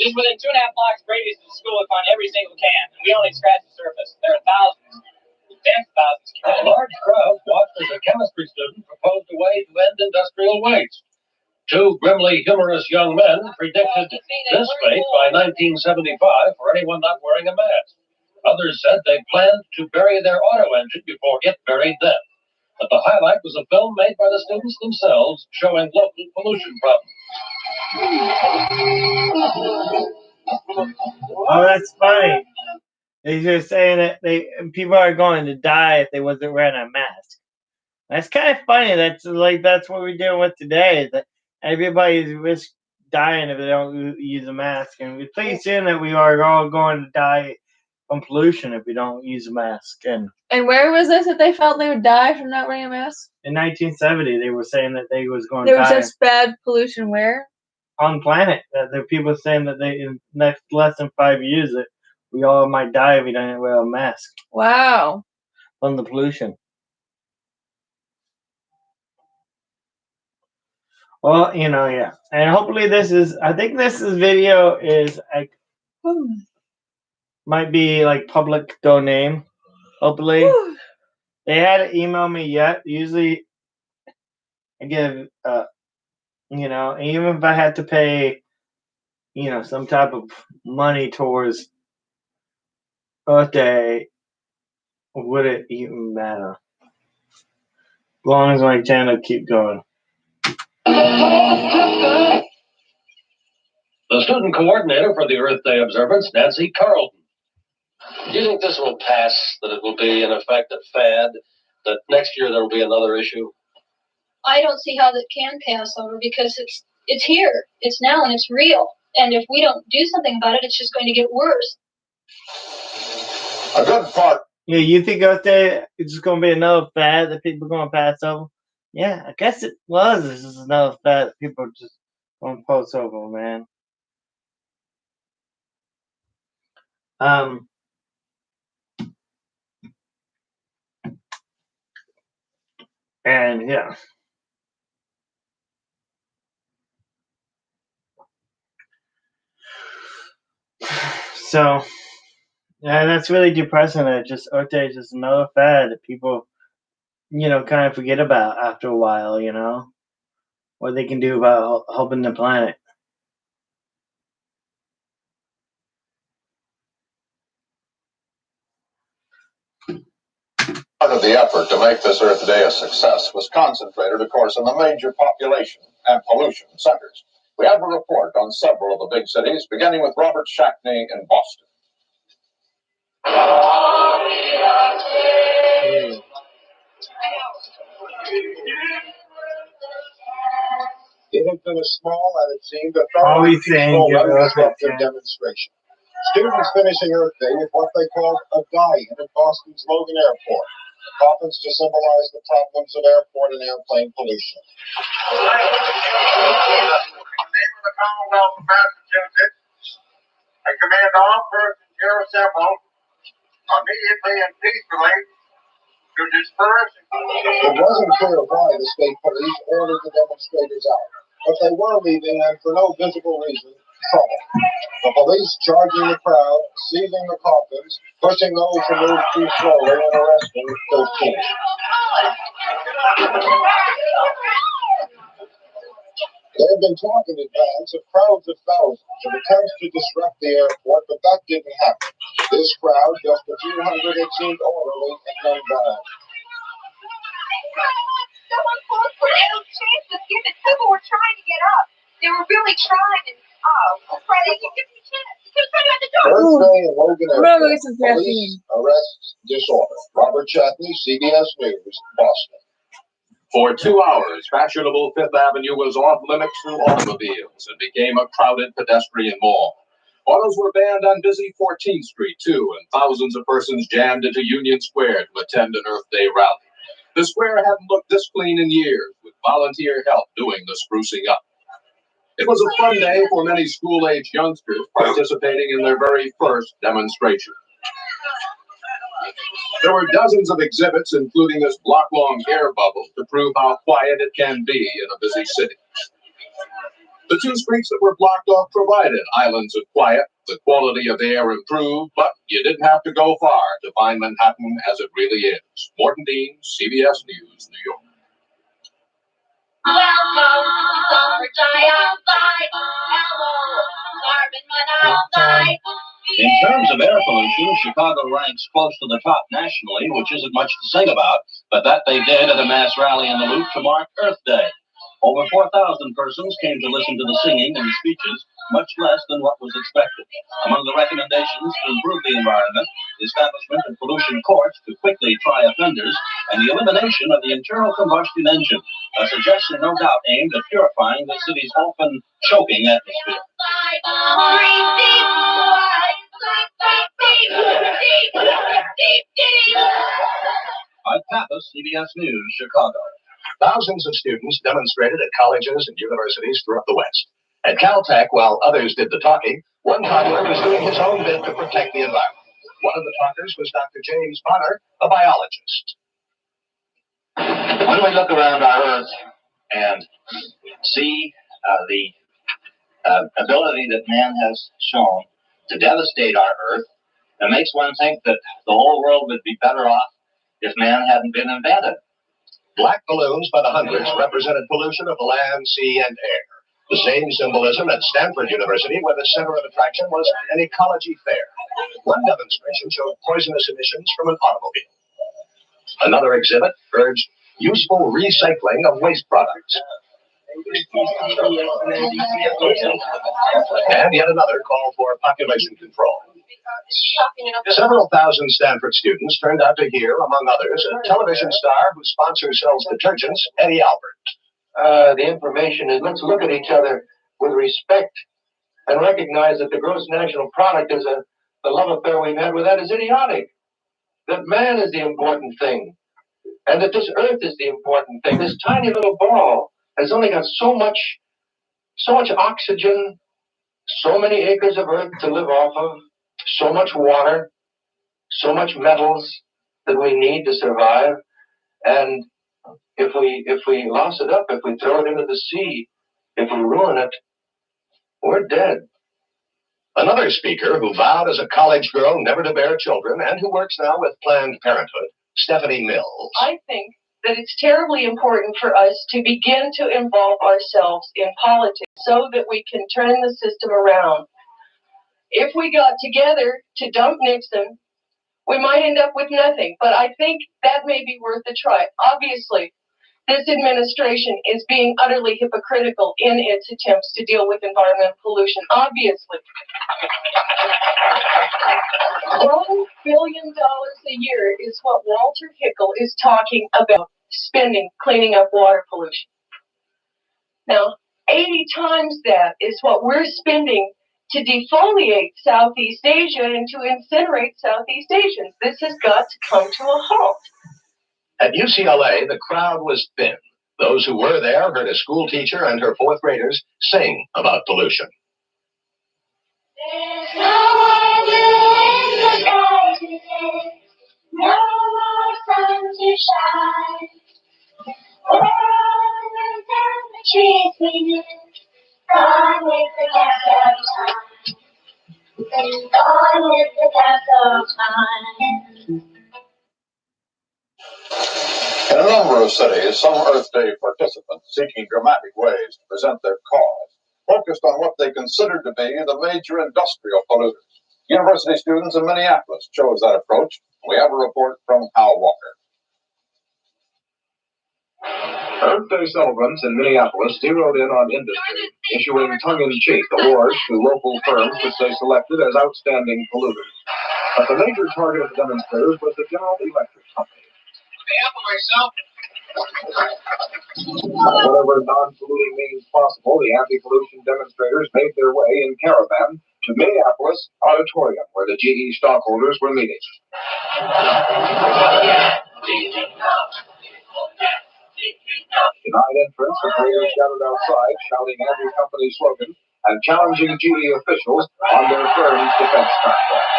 just within 2.5 blocks radius of the school, we find every single can, and we only scratch the surface. There are thousands, tens of thousands. A large crowd watched as a chemistry student proposed a way to end industrial waste. Two grimly humorous young men predicted this fate by 1975 for anyone not wearing a mask. Others said they planned to bury their auto engine before it buried them. But the highlight was a film made by the students themselves showing local pollution problems. Oh, that's funny. They're just saying that people are going to die if they wasn't wearing a mask. That's kind of funny. That's what we're dealing with today. Is that everybody's risk dying if they don't use a mask, and we're pretty soon that we are all going to die from pollution if we don't use a mask. And where was this that they felt they would die from not wearing a mask? In 1970, they were saying that they was going there to was die. just bad pollution where? On the planet. There are people saying that in next less than 5 years that we all might die if we don't wear a mask. Wow. From the pollution. Well, yeah. And hopefully I think this video is like, might be like public domain. Hopefully. They hadn't emailed me yet. Usually I give, even if I had to pay, some type of money towards Earth Day, would it even matter? As long as my channel keep going. The student coordinator for the Earth Day observance, Nancy Carlton. Do you think this will pass, that it will be, in effect, a fad, that next year there will be another issue? I don't see how that can pass over because it's here, it's now, and it's real. And if we don't do something about it, it's just going to get worse. A good part. Yeah, you think Earth Day it's just going to be another fad that people are going to pass over? Yeah, I guess it was. This is another fad that people are just going to pass over, man. And yeah. So, yeah, that's really depressing that just Earth Day is just another fad that people, kind of forget about after a while, what they can do about helping the planet. Part of the effort to make this Earth Day a success was concentrated, of course, in the major population and pollution centers. We have a report on several of the big cities, beginning with Robert Shackney in Boston. It had been a small and it seemed a thoroughly peaceful, undisruptive demonstration. Students finishing Earth Day with what they called a die-in at Boston's Logan Airport. Coffins to symbolize the problems of airport and airplane pollution. In the name of the Commonwealth of Massachusetts, I command all persons here assembled immediately and peacefully to disperse. It wasn't clear why the state police ordered the demonstrators out, but they were leaving and for no visible reason, trouble. The police charging the crowd, seizing the coffins, pushing those who moved too slowly, and arresting 13. There had been talk in advance of crowds of thousands of attempts to disrupt the airport, but that didn't happen. This crowd, just a few hundred, it seemed orderly and nonviolent. Someone called for little chances given. People were trying to get up. They were really trying, and Friday, you give me a chance. You could have at the door. Earth Day in Logan Airport. Police Arrests, disorder. Robert Chatney, CBS News, Boston. For 2 hours, fashionable Fifth Avenue was off limits to automobiles and became a crowded pedestrian mall. Autos were banned on busy 14th Street, too, and thousands of persons jammed into Union Square to attend an Earth Day rally. The square hadn't looked this clean in years, with volunteer help doing the sprucing up. It was a fun day for many school-age youngsters participating in their very first demonstration. There were dozens of exhibits, including this block-long air bubble, to prove how quiet it can be in a busy city. The 2 streets that were blocked off provided islands of quiet. The quality of air improved, but you didn't have to go far to find Manhattan as it really is. Morton Dean, CBS News, New York. Welcome to summer dioxide. Hello, carbon monoxide. In terms of air pollution, Chicago ranks close to the top nationally, which isn't much to sing about, but that they did at a mass rally in the Loop to mark Earth Day. Over 4,000 persons came to listen to the singing and speeches, much less than what was expected. Among the recommendations to improve the environment, the establishment of pollution courts to quickly try offenders, and the elimination of the internal combustion engine, a suggestion no doubt aimed at purifying the city's often choking atmosphere. Mike Pappas, CBS News, Chicago. Thousands of students demonstrated at colleges and universities throughout the West. At Caltech, while others did the talking, one toddler was doing his own bit to protect the environment. One of the talkers was Dr. James Bonner, a biologist. When we look around our Earth and see the ability that man has shown to devastate our Earth, it makes one think that the whole world would be better off if man hadn't been invented. Black balloons by the hundreds represented pollution of the land, sea, and air. The same symbolism at Stanford University, where the center of attraction was an ecology fair. One demonstration showed poisonous emissions from an automobile. Another exhibit urged useful recycling of waste products. And yet another called for population control. Several thousand Stanford students turned out to hear, among others, a television star whose sponsor sells detergents, Eddie Albert. The information is, let's look at each other with respect and recognize that the gross national product is the love affair we've had with that is idiotic. That man is the important thing. And that this earth is the important thing. This tiny little ball has only got so much oxygen, so many acres of earth to live off of, so much water, so much metals that we need to survive. And if we loss it up, if we throw it into the sea, if we ruin it, we're dead. Another speaker who vowed as a college girl never to bear children and who works now with Planned Parenthood, Stephanie Mills. I think that it's terribly important for us to begin to involve ourselves in politics so that we can turn the system around. If we got together to dump Nixon, we might end up with nothing, but I think that may be worth a try. Obviously, this administration is being utterly hypocritical in its attempts to deal with environmental pollution. Obviously. $1 billion a year is what Walter Hickel is talking about spending cleaning up water pollution. Now, 80 times that is what we're spending to defoliate Southeast Asia and to incinerate Southeast Asians. This has got to come to a halt. At UCLA, the crowd was thin. Those who were there heard a school teacher and her fourth graders sing about pollution. There's no more blue in the sky today, no more sun to shine. Birds and the trees we gone with the gas of time. Gone with the gas of time. In a number of cities, some Earth Day participants seeking dramatic ways to present their cause focused on what they considered to be the major industrial polluters. University students in Minneapolis chose that approach. We have a report from Hal Walker. Earth Day celebrants in Minneapolis zeroed in on industry, issuing tongue-in-cheek awards to local firms which they selected as outstanding polluters. But the major target of the demonstrators was the General Electric Company. Whatever non-polluting means possible, the anti-pollution demonstrators made their way in caravan to Minneapolis Auditorium, where the GE stockholders were meeting. Denied entrance, the players gathered outside, shouting anti-company slogans and challenging GE officials on their firm's defense contract.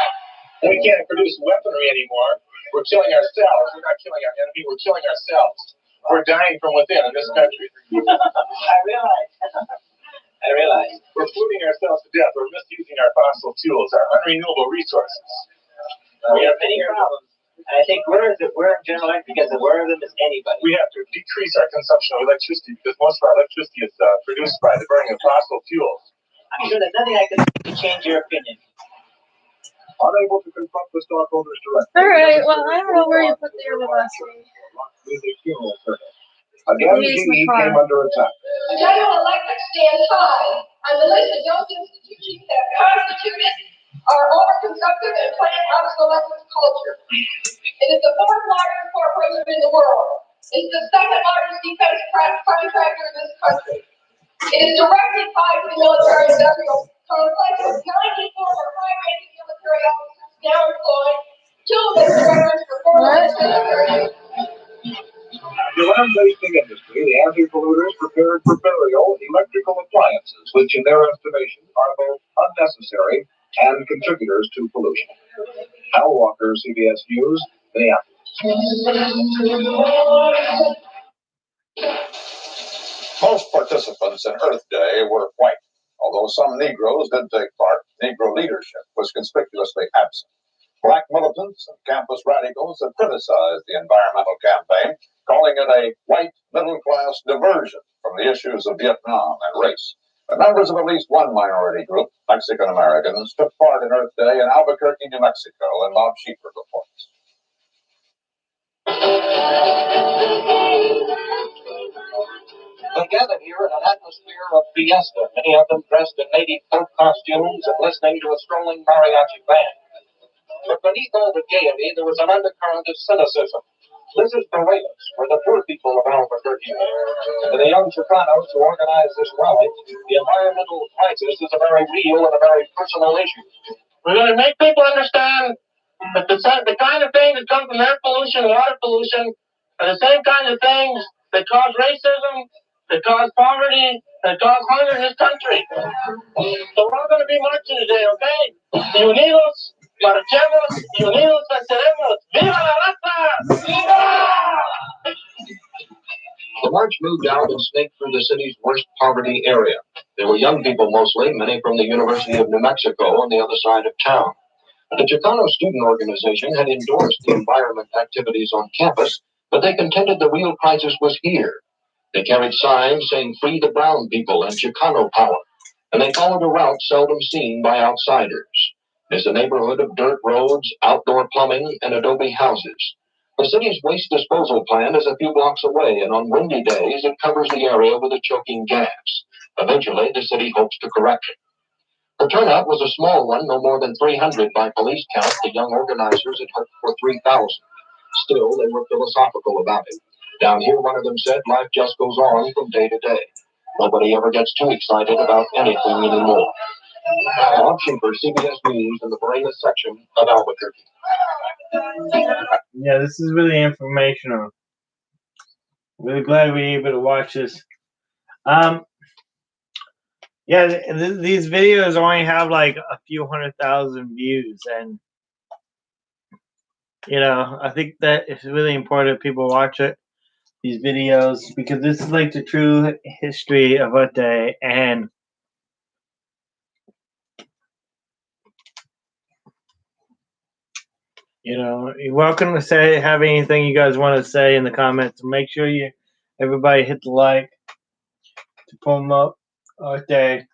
We can't produce weaponry anymore. We're killing ourselves. We're not killing our enemy. We're killing ourselves. We're dying from within in this country. I realize. We're polluting ourselves to death. We're misusing our fossil fuels, our unrenewable resources. We have many problems. And I think we're in General Electric because aware of them as anybody. We have to decrease our consumption of electricity because most of our electricity is produced by the burning of fossil fuels. I'm sure there's nothing I can do to change your opinion. Unable to confront the stockholders directly. Alright, well, I don't know where you put the other last week. Again, GE came under attack. The General Electric stands high on the list of those institutions that have constituted our overconsumptive and plant obsolescence culture. It is the fourth largest corporation in the world. It's the second largest defense contractor in this country. It is directly tied to the military-industrial complex with 90 former high-ranking military officers now employed, 2 of its directors for former military. To land-basing industry, the anti-polluters prepared for burial electrical appliances, which in their estimation are both unnecessary and contributors to pollution. Al Walker, CBS News, Minneapolis. Most participants in Earth Day were white. Although some Negroes did take part, Negro leadership was conspicuously absent. Black militants and campus radicals have criticized the environmental campaign, calling it a white middle-class diversion from the issues of Vietnam and race. The members of at least one minority group, Mexican Americans, took part in Earth Day in Albuquerque, New Mexico, and Bob Sheeper reports. They gathered here in an atmosphere of fiesta, many of them dressed in native folk costumes and listening to a strolling mariachi band. But beneath all the gaiety, there was an undercurrent of cynicism. This is Paredes, for the poor people of Albuquerque. And to the young Chicanos who organized this rally, the environmental crisis is a very real and a very personal issue. We're going to make people understand that the kind of things that come from air pollution and water pollution are the same kind of things that cause racism, that cause poverty, that cause hunger in this country. So we're all going to be marching today, okay? Unidos, marchemos, unidos venceremos. ¡Viva la raza! ¡Viva! The march moved out and snaked through the city's worst poverty area. There were young people mostly, many from the University of New Mexico on the other side of town. The Chicano Student Organization had endorsed the environment activities on campus, but they contended the real crisis was here. They carried signs saying "Free the brown people" and "Chicano power," and they followed a route seldom seen by outsiders. It's a neighborhood of dirt roads, outdoor plumbing, and adobe houses. The city's waste disposal plant is a few blocks away, and on windy days it covers the area with a choking gas. Eventually, the city hopes to correct it. The turnout was a small one, no more than 300 by police count. The young organizers had hoped for 3,000. Still, they were philosophical about it. Down here, one of them said, life just goes on from day to day. Nobody ever gets too excited about anything anymore. Bob Sheeper, CBS News, in the Paredes section of Albuquerque. Yeah, this is really informational. Really glad we were able to watch this. Yeah, these videos only have like a few 100,000 views, and you know, I think that it's really important people watch it, these videos, because this is like the true history of a day. And you know, you're welcome to have anything you guys want to say in the comments. Make sure everybody hit the like to pull them up Earth Day.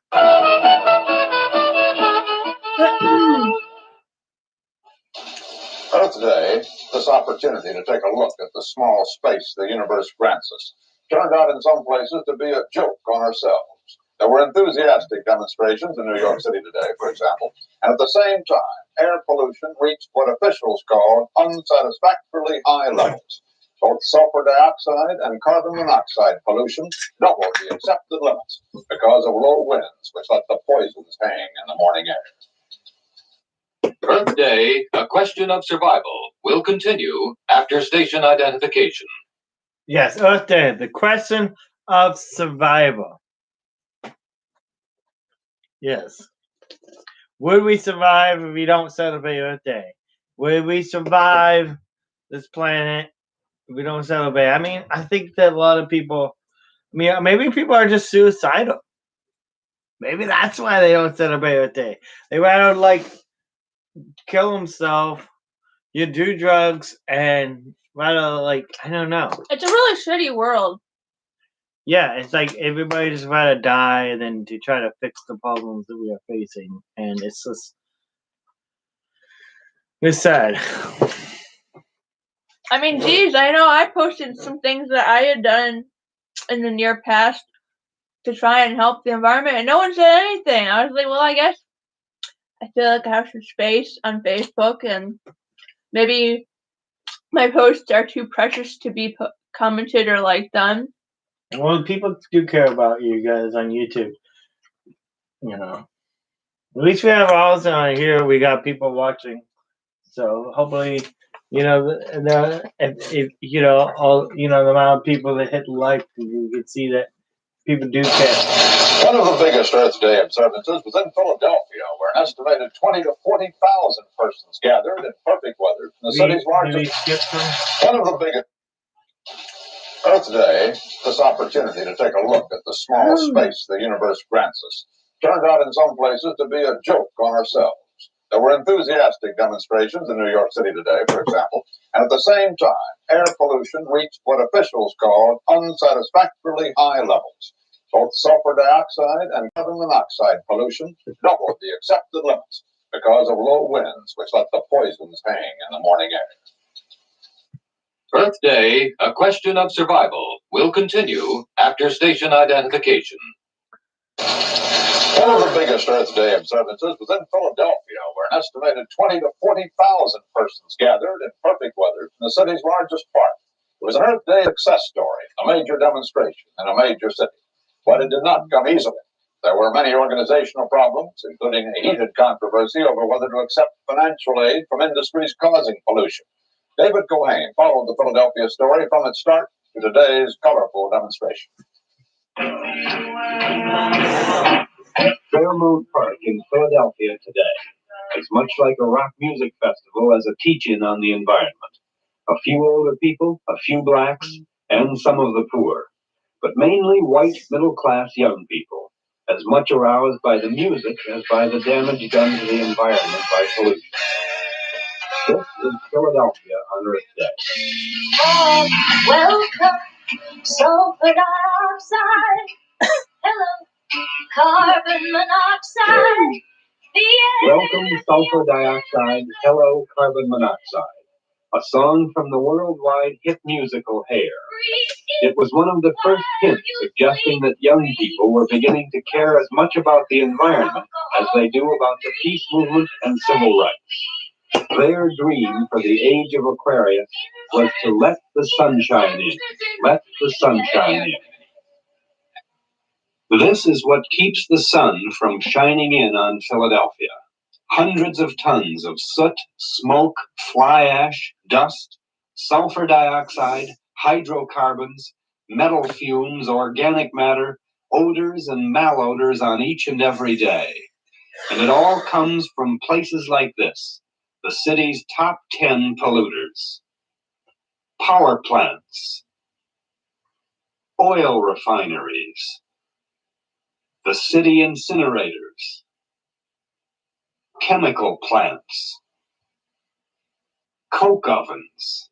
Earth Day, this opportunity to take a look at the small space the universe grants us, turned out in some places to be a joke on ourselves. There were enthusiastic demonstrations in New York City today, for example, and at the same time, air pollution reached what officials called unsatisfactorily high levels. Both sulfur dioxide and carbon monoxide pollution doubled the accepted limits because of low winds, which let the poisons hang in the morning air. Earth Day, a question of survival, will continue after station identification. Yes, Earth Day, the question of survival. Yes. Would we survive if we don't celebrate Earth Day? Would we survive this planet if we don't celebrate? I mean, I think that a lot of people, maybe people are just suicidal. Maybe that's why they don't celebrate Earth Day. They rather kill themselves, you do drugs, and rather I don't know. It's a really shitty world. Yeah, it's like everybody just rather die than to try to fix the problems that we are facing, and it's sad. I mean, geez, I know I posted some things that I had done in the near past to try and help the environment, and no one said anything. I was like, well, I guess I feel like I have some space on Facebook, and maybe my posts are too precious to be commented or liked on. Well, people do care about you guys on YouTube. You know, at least we have Allison on here. We got people watching, so hopefully, you know, if you know all the amount of people that hit like, you can see that people do care. One of the biggest Earth Day observances was in Philadelphia, where an estimated 20 to 40,000 persons gathered in perfect weather in the city's largest. One of the biggest Earth Day, this opportunity to take a look at the small space the universe grants us, turned out in some places to be a joke on ourselves. There were enthusiastic demonstrations in New York City today, for example, and at the same time, air pollution reached what officials called unsatisfactorily high levels. Both sulfur dioxide and carbon monoxide pollution doubled the accepted limits because of low winds, which let the poisons hang in the morning air. Earth Day, a question of survival, will continue after station identification. One of the biggest Earth Day observances was in Philadelphia, where an estimated 20 to 40,000 persons gathered in perfect weather in the city's largest park. It was an Earth Day success story, a major demonstration in a major city. But it did not come easily. There were many organizational problems, including a heated controversy over whether to accept financial aid from industries causing pollution. David Cohane followed the Philadelphia story from its start to today's colorful demonstration. Fairmount Park in Philadelphia today is much like a rock music festival as a teach-in on the environment. A few older people, a few blacks, and some of the poor, but mainly white middle-class young people, as much aroused by the music as by the damage done to the environment by pollution. This is Philadelphia on Earth Day. Oh, welcome, sulfur dioxide. Hello, carbon monoxide. Welcome, sulfur dioxide. Hello, carbon monoxide. A song from the worldwide hit musical Hair. It was one of the first hints suggesting that young people were beginning to care as much about the environment as they do about the peace movement and civil rights. Their dream for the age of Aquarius was to let the sunshine in. Let the sunshine in. This is what keeps the sun from shining in on Philadelphia. Hundreds of tons of soot, smoke, fly ash, dust, sulfur dioxide, hydrocarbons, metal fumes, organic matter, odors and malodors on each and every day. And it all comes from places like this, the city's top 10 polluters. Power plants, oil refineries, the city incinerators, chemical plants, coke ovens,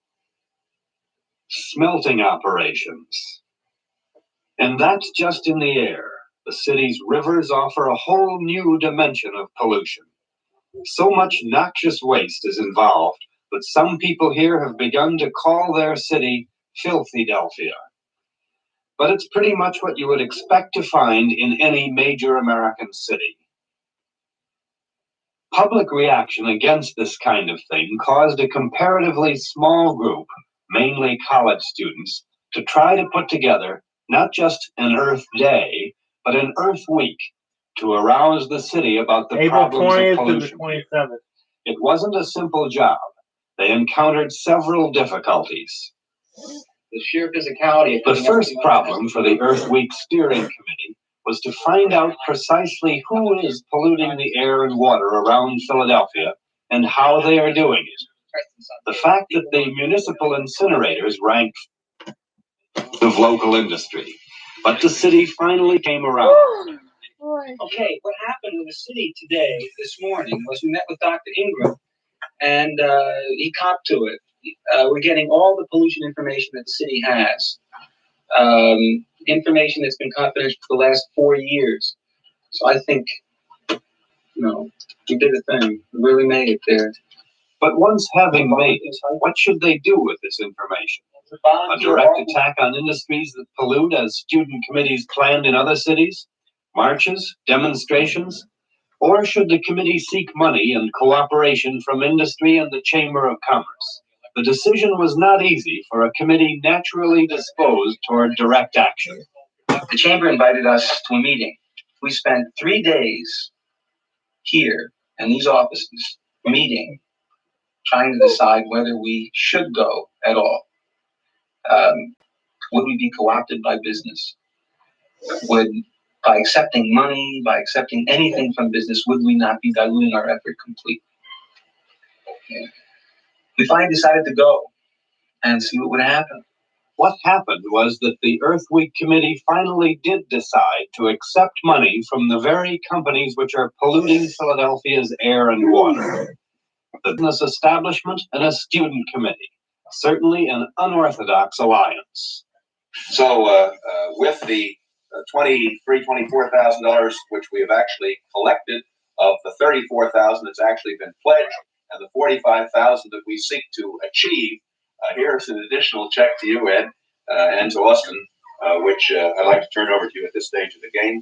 smelting operations. And that's just in the air. The city's rivers offer a whole new dimension of pollution. So much noxious waste is involved that some people here have begun to call their city Filthydelphia. But it's pretty much what you would expect to find in any major American city. Public reaction against this kind of thing caused a comparatively small group, mainly college students, to try to put together not just an Earth Day, but an Earth Week to arouse the city about the problems of pollution. April 20th to the 27th. It wasn't a simple job. They encountered several difficulties. The sheer physicality of The first problem for the Earth Week Steering Committee was to find out precisely who is polluting the air and water around Philadelphia and how they are doing it. The fact that the municipal incinerators ranked of local industry, but the city finally came around. Okay, what happened in the city today, this morning, was we met with Dr. Ingram, and he copped to it. We're getting all the pollution information that the city has. Information that's been confidential for the last 4 years. So I think, we did a thing. We really made it there. But once having made it, what should they do with this information? A direct attack on industries that pollute as student committees planned in other cities? Marches? Demonstrations? Or should the committee seek money and cooperation from industry and the Chamber of Commerce? The decision was not easy for a committee naturally disposed toward direct action. The Chamber invited us to a meeting. We spent 3 days here in these offices meeting, trying to decide whether we should go at all. Would we be co-opted by business? By accepting money, by accepting anything from business, would we not be diluting our effort completely? We finally decided to go and see what would happen. What happened was that the Earth Week Committee finally did decide to accept money from the very companies which are polluting Philadelphia's air and water. The business establishment and a student committee. Certainly an unorthodox alliance. So with the $24,000, which we have actually collected, of the $34,000 that's actually been pledged, and the $45,000 that we seek to achieve, here's an additional check to you, Ed, and to Austin, which I'd like to turn over to you at this stage of the game.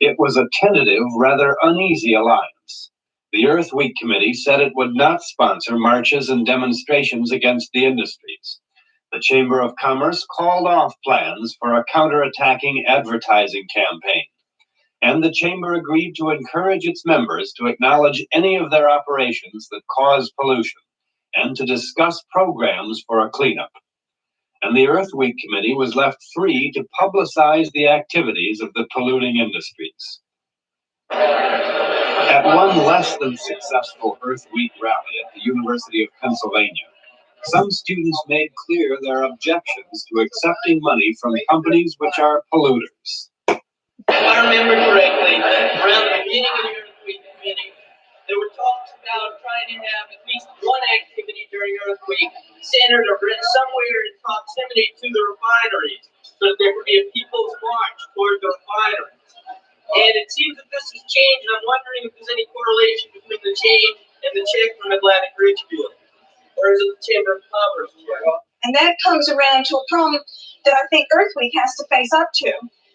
It was a tentative, rather uneasy alliance. The Earth Week Committee said it would not sponsor marches and demonstrations against the industries. The Chamber of Commerce called off plans for a counterattacking advertising campaign, and the Chamber agreed to encourage its members to acknowledge any of their operations that cause pollution, and to discuss programs for a cleanup. And the Earth Week Committee was left free to publicize the activities of the polluting industries. At one less than successful Earth Week rally at the University of Pennsylvania, some students made clear their objections to accepting money from companies which are polluters. If I remember correctly, around the beginning of the Earth Week meeting, there were talks about trying to have at least one activity during Earth Week centered or somewhere in proximity to the refineries, so that there could be a people's march toward the refineries. And it seems that this has changed, and I'm wondering if there's any correlation between the change and the check from Atlantic Ridgefield. Or is it the Chamber of Commerce? And that comes around to a problem that I think Earth Week has to face up to,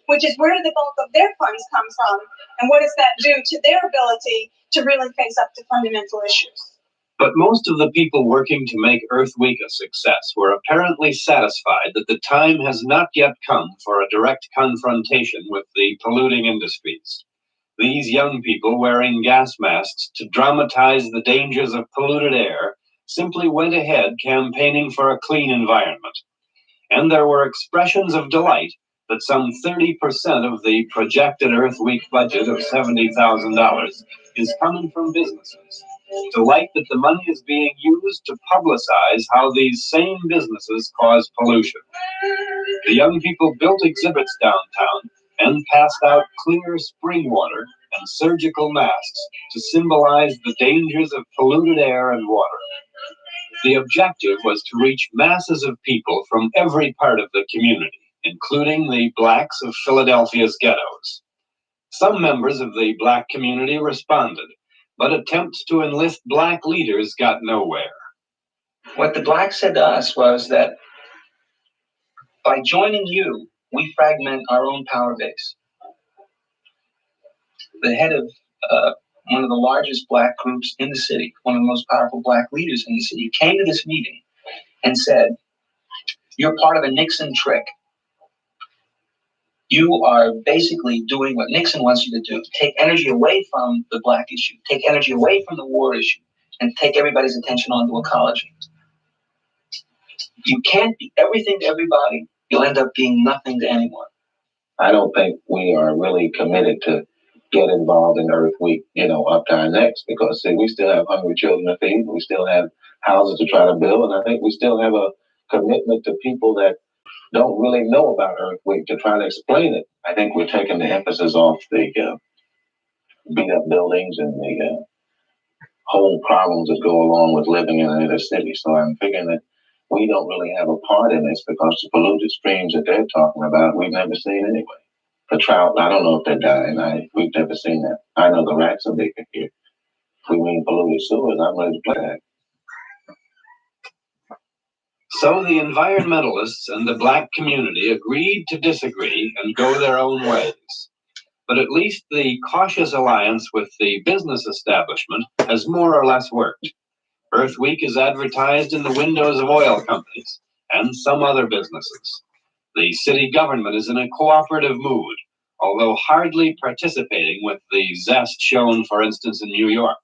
which is where do the bulk of their funds come from, and what does that do to their ability to really face up to fundamental issues? But most of the people working to make Earth Week a success were apparently satisfied that the time has not yet come for a direct confrontation with the polluting industries. These young people wearing gas masks to dramatize the dangers of polluted air simply went ahead campaigning for a clean environment. And there were expressions of delight that some 30% of the projected Earth Week budget of $70,000 is coming from businesses. Delight that the money is being used to publicize how these same businesses cause pollution. The young people built exhibits downtown and passed out clear spring water and surgical masks to symbolize the dangers of polluted air and water. The objective was to reach masses of people from every part of the community, including the blacks of Philadelphia's ghettos. Some members of the black community responded, but attempts to enlist black leaders got nowhere. What the blacks said to us was that by joining you, we fragment our own power base. The head of one of the largest black groups in the city, one of the most powerful black leaders in the city, came to this meeting and said, "You're part of a Nixon trick. You are basically doing what Nixon wants you to do, take energy away from the black issue, take energy away from the war issue, and take everybody's attention onto ecology. You can't be everything to everybody. You'll end up being nothing to anyone." I don't think we are really committed to get involved in Earth Week, up to our necks, because see, we still have hungry children to feed, we still have houses to try to build, and I think we still have a commitment to people that don't really know about Earth Week to try to explain it. I think we're taking the emphasis off the beat up buildings and the whole problems that go along with living in an inner city. So I'm figuring that we don't really have a part in this, because the polluted streams that they're talking about, we've never seen anyway. The trout, I don't know if they're dying. We've never seen that. I know the rats are big here. If we mean polluted sewers, I'm ready to play that. So the environmentalists and the black community agreed to disagree and go their own ways. But at least the cautious alliance with the business establishment has more or less worked. Earth Week is advertised in the windows of oil companies and some other businesses. The city government is in a cooperative mood, although hardly participating with the zest shown, for instance, in New York.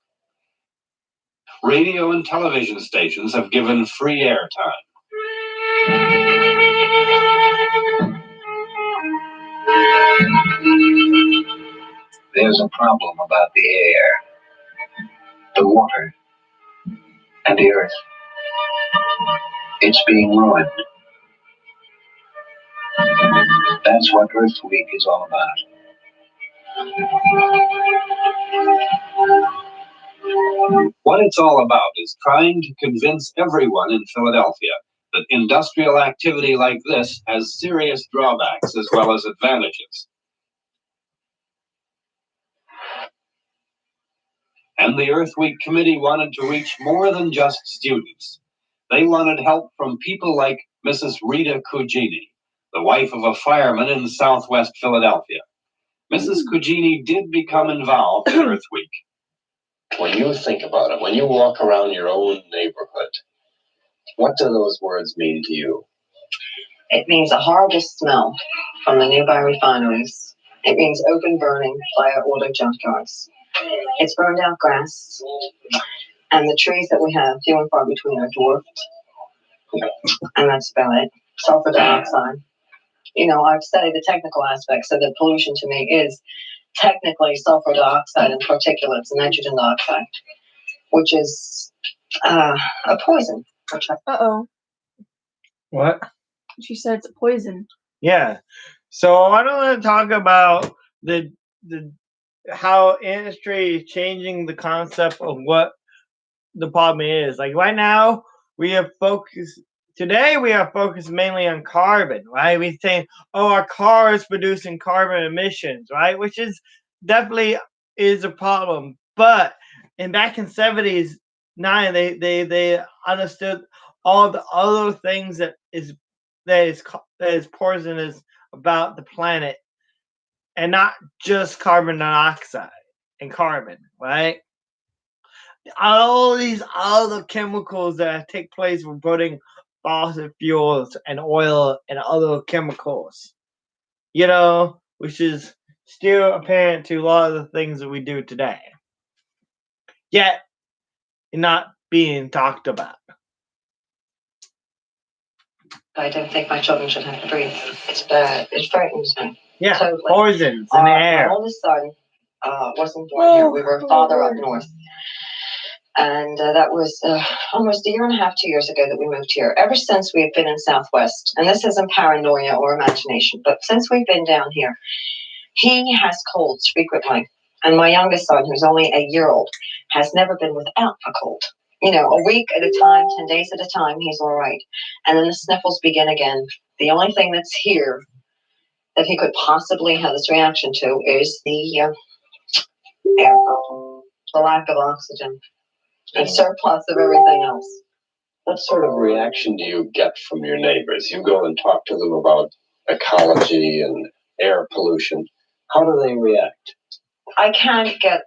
Radio and television stations have given free airtime. There's a problem about the air, the water, and the earth. It's being ruined. That's what Earth Week is all about. What it's all about is trying to convince everyone in Philadelphia that industrial activity like this has serious drawbacks as well as advantages. And the Earth Week Committee wanted to reach more than just students. They wanted help from people like Mrs. Rita Cugini, the wife of a fireman in Southwest Philadelphia. Mrs. Cugini did become involved in Earth Week. When you think about it, when you walk around your own neighborhood, what do those words mean to you? It means a horrible smell from the nearby refineries. It means open burning by our auto junkyards. It's burned out grass, and the trees that we have, few and far between, are dwarfed. And that's about it. Sulfur dioxide. You know, I've studied the technical aspects of the pollution. To me is technically sulfur dioxide and particulates and nitrogen dioxide, which is a poison. Uh-oh. What? She said it's a poison. Yeah. So I want to talk about the how industry is changing the concept of what the problem is. Like right now, we are focused mainly on carbon, right? We're saying, oh, our car is producing carbon emissions, right? Which is definitely is a problem. But back in 70s, they understood all the other things that is poisonous about the planet, and not just carbon dioxide and carbon, right? All these other chemicals that take place from putting fossil fuels and oil and other chemicals, you know, which is still apparent to a lot of the things that we do today, yet not being talked about. I don't think my children should have to breathe. It's bad. It frightens me. Yeah, totally. Poisons in the air. My oldest son wasn't born here. We were farther up north. And that was almost a year and a half, 2 years ago that we moved here. Ever since we have been in Southwest, and this isn't paranoia or imagination, but since we've been down here, he has colds frequently. And my youngest son, who's only a year old, has never been without a cold. You know, a week at a time, 10 days at a time, he's all right. And then the sniffles begin again. The only thing that's here that he could possibly have this reaction to is the air problem, the lack of oxygen, and surplus of everything else. What sort of reaction do you get from your neighbors? You go and talk to them about ecology and air pollution. How do they react? I can't get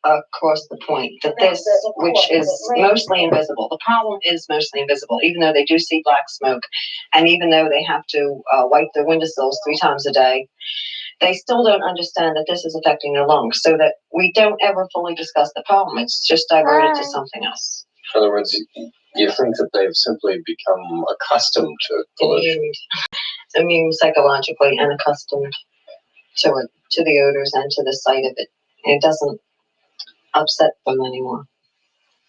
across the point that this, which is mostly invisible, the problem is mostly invisible, even though they do see black smoke, and even though they have to wipe their windowsills 3 times a day, they still don't understand that this is affecting their lungs, so that we don't ever fully discuss the problem. It's just diverted to something else. In other words, you think that they've simply become accustomed to pollution? Immune psychologically and accustomed to it, to the odors and to the sight of it. It doesn't upset them anymore.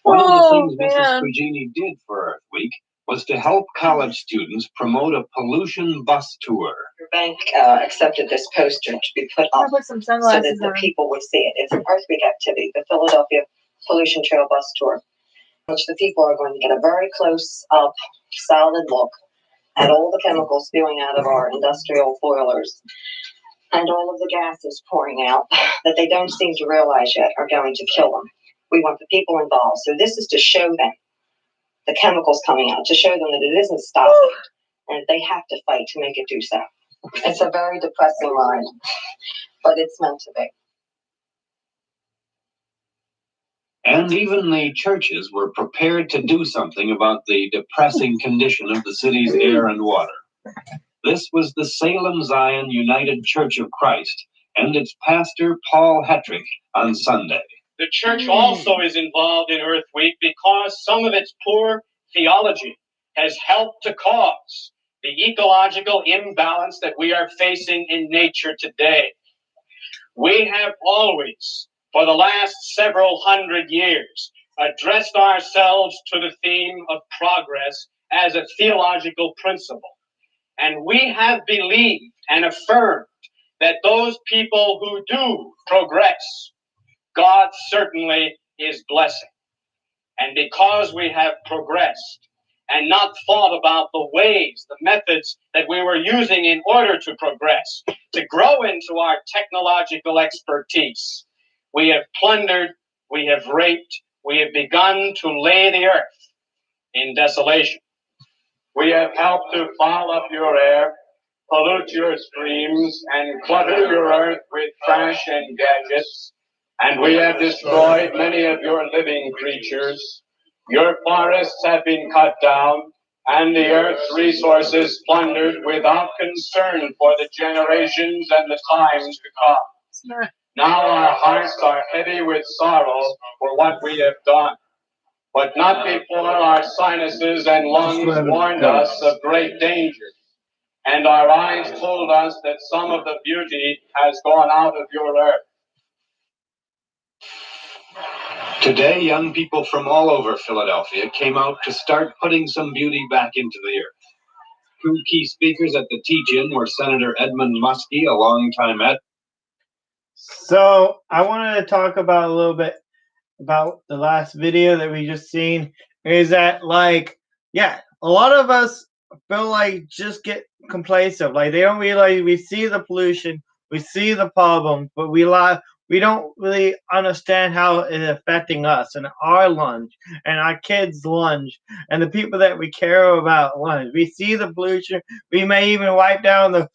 One of the things Mrs. Cugini did for Earth Week was to help college students promote a pollution bus tour. Your bank accepted this poster to be put up so that the people would see it. It's an Earth Week activity, the Philadelphia Pollution Trail Bus Tour, which the people are going to get a very close-up, solid look at all the chemicals spewing out of our industrial boilers and all of the gases pouring out that they don't seem to realize yet are going to kill them. We want the people involved. So this is to show them the chemicals coming out, to show them that it isn't stopping and they have to fight to make it do so. It's a very depressing line, but it's meant to be. And even the churches were prepared to do something about the depressing condition of the city's air and water. This was the Salem Zion United Church of Christ and its pastor, Paul Hetrick, on Sunday. The church also is involved in Earth Week because some of its poor theology has helped to cause the ecological imbalance that we are facing in nature today. We have always, for the last several hundred years, addressed ourselves to the theme of progress as a theological principle. And we have believed and affirmed that those people who do progress, God certainly is blessing. And because we have progressed and not thought about the ways, the methods that we were using in order to progress, to grow into our technological expertise, we have plundered, we have raped, we have begun to lay the earth in desolation. We have helped to foul up your air, pollute your streams, and clutter your earth with trash and gadgets. And we have destroyed many of your living creatures. Your forests have been cut down, and the earth's resources plundered without concern for the generations and the times to come. Now our hearts are heavy with sorrow for what we have done, but not before our sinuses and lungs warned us of great danger, and our eyes told us that some of the beauty has gone out of your earth. Today, young people from all over Philadelphia came out to start putting some beauty back into the earth. Two key speakers at the teach-in were Senator Edmund Muskie, a longtime So I wanted to talk about a little bit about the last video that we just seen. Is that like, yeah, a lot of us feel like just get complacent. Like they don't realize we see the pollution, we see the problem, but we don't really understand how it's affecting us and our lungs and our kids' lungs and the people that we care about lungs. We see the pollution. We may even wipe down the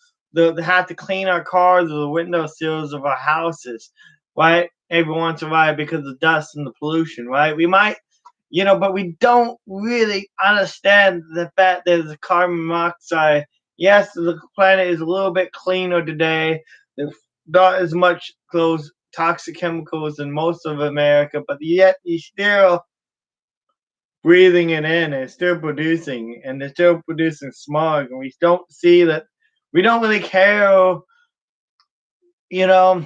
have to clean our cars or the window sills of our houses, right? Every once in a while because of the dust and the pollution, right? We might, but we don't really understand the fact that there's carbon monoxide. Yes, the planet is a little bit cleaner today. There's not as much those toxic chemicals in most of America, but yet you're still breathing it in and still producing, and they're still producing smog, and we don't see that. We don't really care, and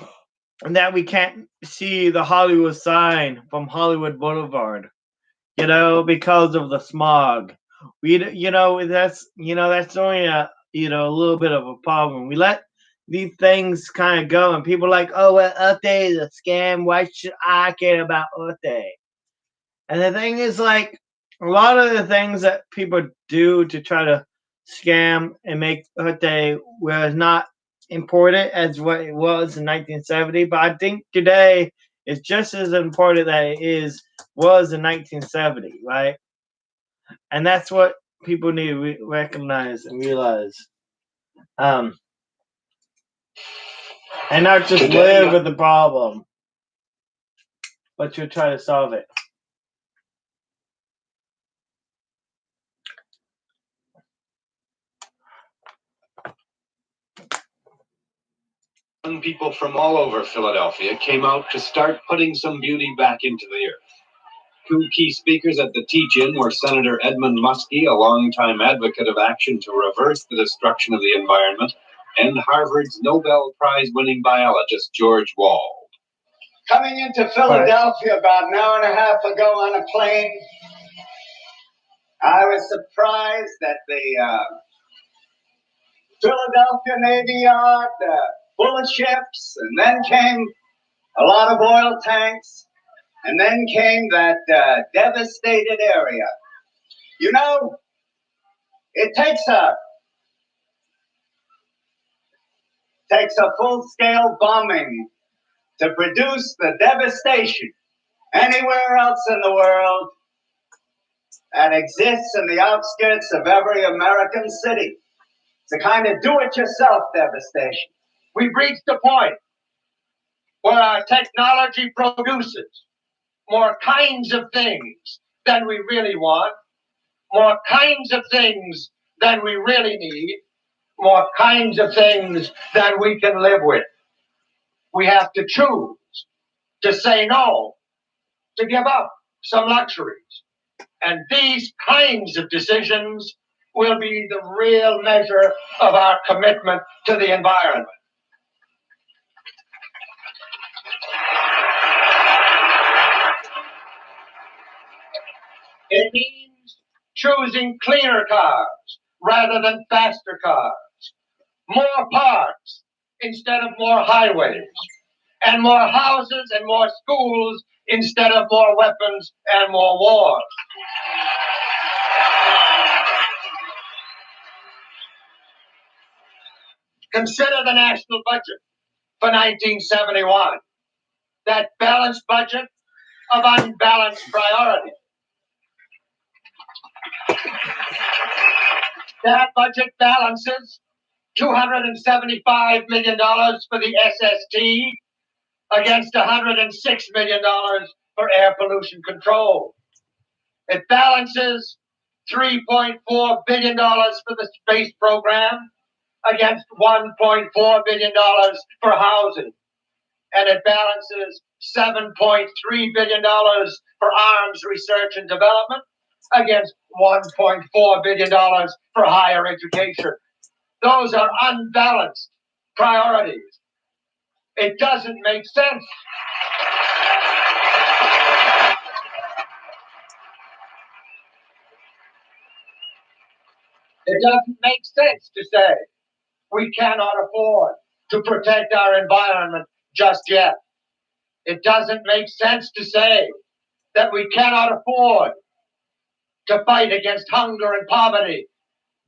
that we can't see the Hollywood sign from Hollywood Boulevard, because of the smog. That's only a little bit of a problem. We let these things kind of go, and people are like, oh, well, Earth Day is a scam. Why should I care about Earth Day? And the thing is, like, a lot of the things that people do to try to scam and make Earth Day was not important as what it was in 1970, but I think today is just as important that it was in 1970, right? And that's what people need to recognize and realize. And not just live with the problem, but to try to solve it. Young people from all over Philadelphia came out to start putting some beauty back into the earth. Two key speakers at the teach-in were Senator Edmund Muskie, a longtime advocate of action to reverse the destruction of the environment, and Harvard's Nobel Prize-winning biologist George Wald. Coming into Philadelphia about an hour and a half ago on a plane, I was surprised that the Philadelphia Navy Yard full of ships, and then came a lot of oil tanks, and then came that devastated area. It takes a full-scale bombing to produce the devastation anywhere else in the world that exists in the outskirts of every American city. It's a kind of do-it-yourself devastation. We've reached a point where our technology produces more kinds of things than we really want, more kinds of things than we really need, more kinds of things than we can live with. We have to choose to say no, to give up some luxuries. And these kinds of decisions will be the real measure of our commitment to the environment. It means choosing cleaner cars rather than faster cars, more parks instead of more highways, and more houses and more schools instead of more weapons and more wars. Consider the national budget for 1971, that balanced budget of unbalanced priorities. That budget balances $275 million for the SST against $106 million for air pollution control. It balances $3.4 billion for the space program against $1.4 billion for housing. And it balances $7.3 billion for arms research and development against $1.4 billion for higher education. Those are unbalanced priorities. It doesn't make sense. It doesn't make sense to say we cannot afford to protect our environment just yet. It doesn't make sense to say that we cannot afford to fight against hunger and poverty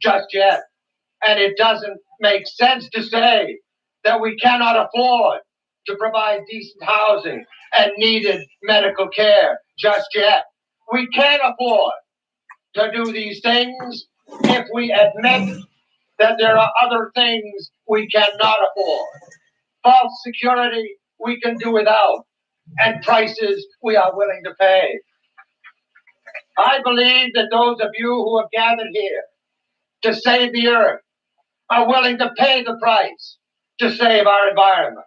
just yet. And it doesn't make sense to say that we cannot afford to provide decent housing and needed medical care just yet. We can afford to do these things if we admit that there are other things we cannot afford. False security we can do without, and prices we are willing to pay. I believe that those of you who have gathered here to save the earth are willing to pay the price to save our environment.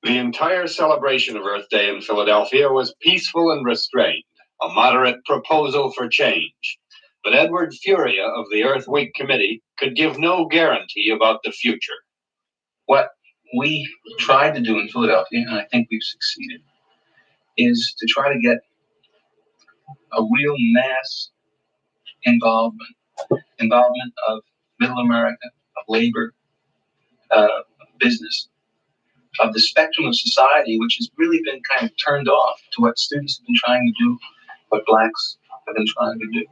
The entire celebration of Earth Day in Philadelphia was peaceful and restrained, a moderate proposal for change. But Edward Furia of the Earth Week Committee could give no guarantee about the future. What we tried to do in Philadelphia, and I think we've succeeded, is to try to get a real mass involvement of middle America, of labor, business, of the spectrum of society, which has really been kind of turned off to what students have been trying to do, what blacks have been trying to do.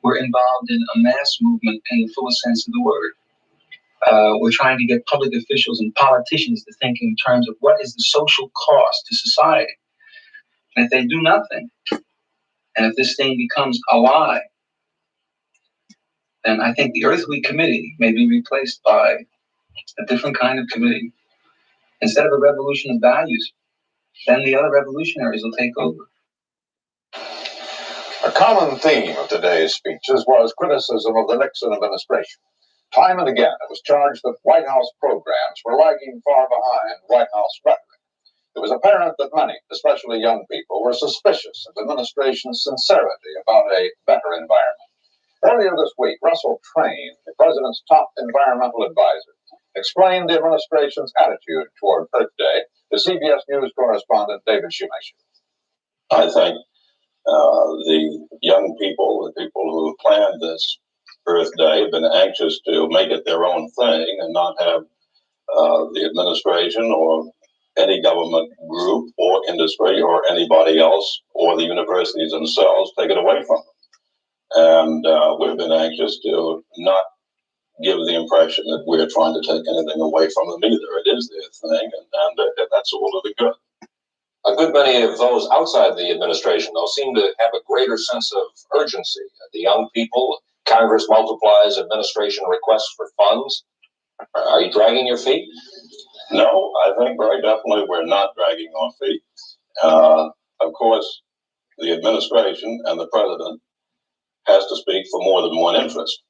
We're involved in a mass movement in the fullest sense of the word. We're trying to get public officials and politicians to think in terms of what is the social cost to society. And if they do nothing, and if this thing becomes a lie, then I think the Earth Week Committee may be replaced by a different kind of committee. Instead of a revolution of values, then the other revolutionaries will take over. A common theme of today's speeches was criticism of the Nixon administration. Time and again, it was charged that White House programs were lagging far behind White House rhetoric. It was apparent that many, especially young people, were suspicious of the administration's sincerity about a better environment. Earlier this week, Russell Train, the president's top environmental advisor, explained the administration's attitude toward Earth Day to CBS News correspondent David Shoemaker. I think the young people, the people who planned this Earth Day, have been anxious to make it their own thing and not have the administration or any government group or industry or anybody else or the universities themselves take it away from them. And we've been anxious to not give the impression that we're trying to take anything away from them either. It is their thing, and that's all to the good. A good many of those outside the administration, though, seem to have a greater sense of urgency. The young people, Congress multiplies administration requests for funds. Are you dragging your feet? No, I think very definitely we're not dragging our feet. Of course, the administration and the president has to speak for more than one interest.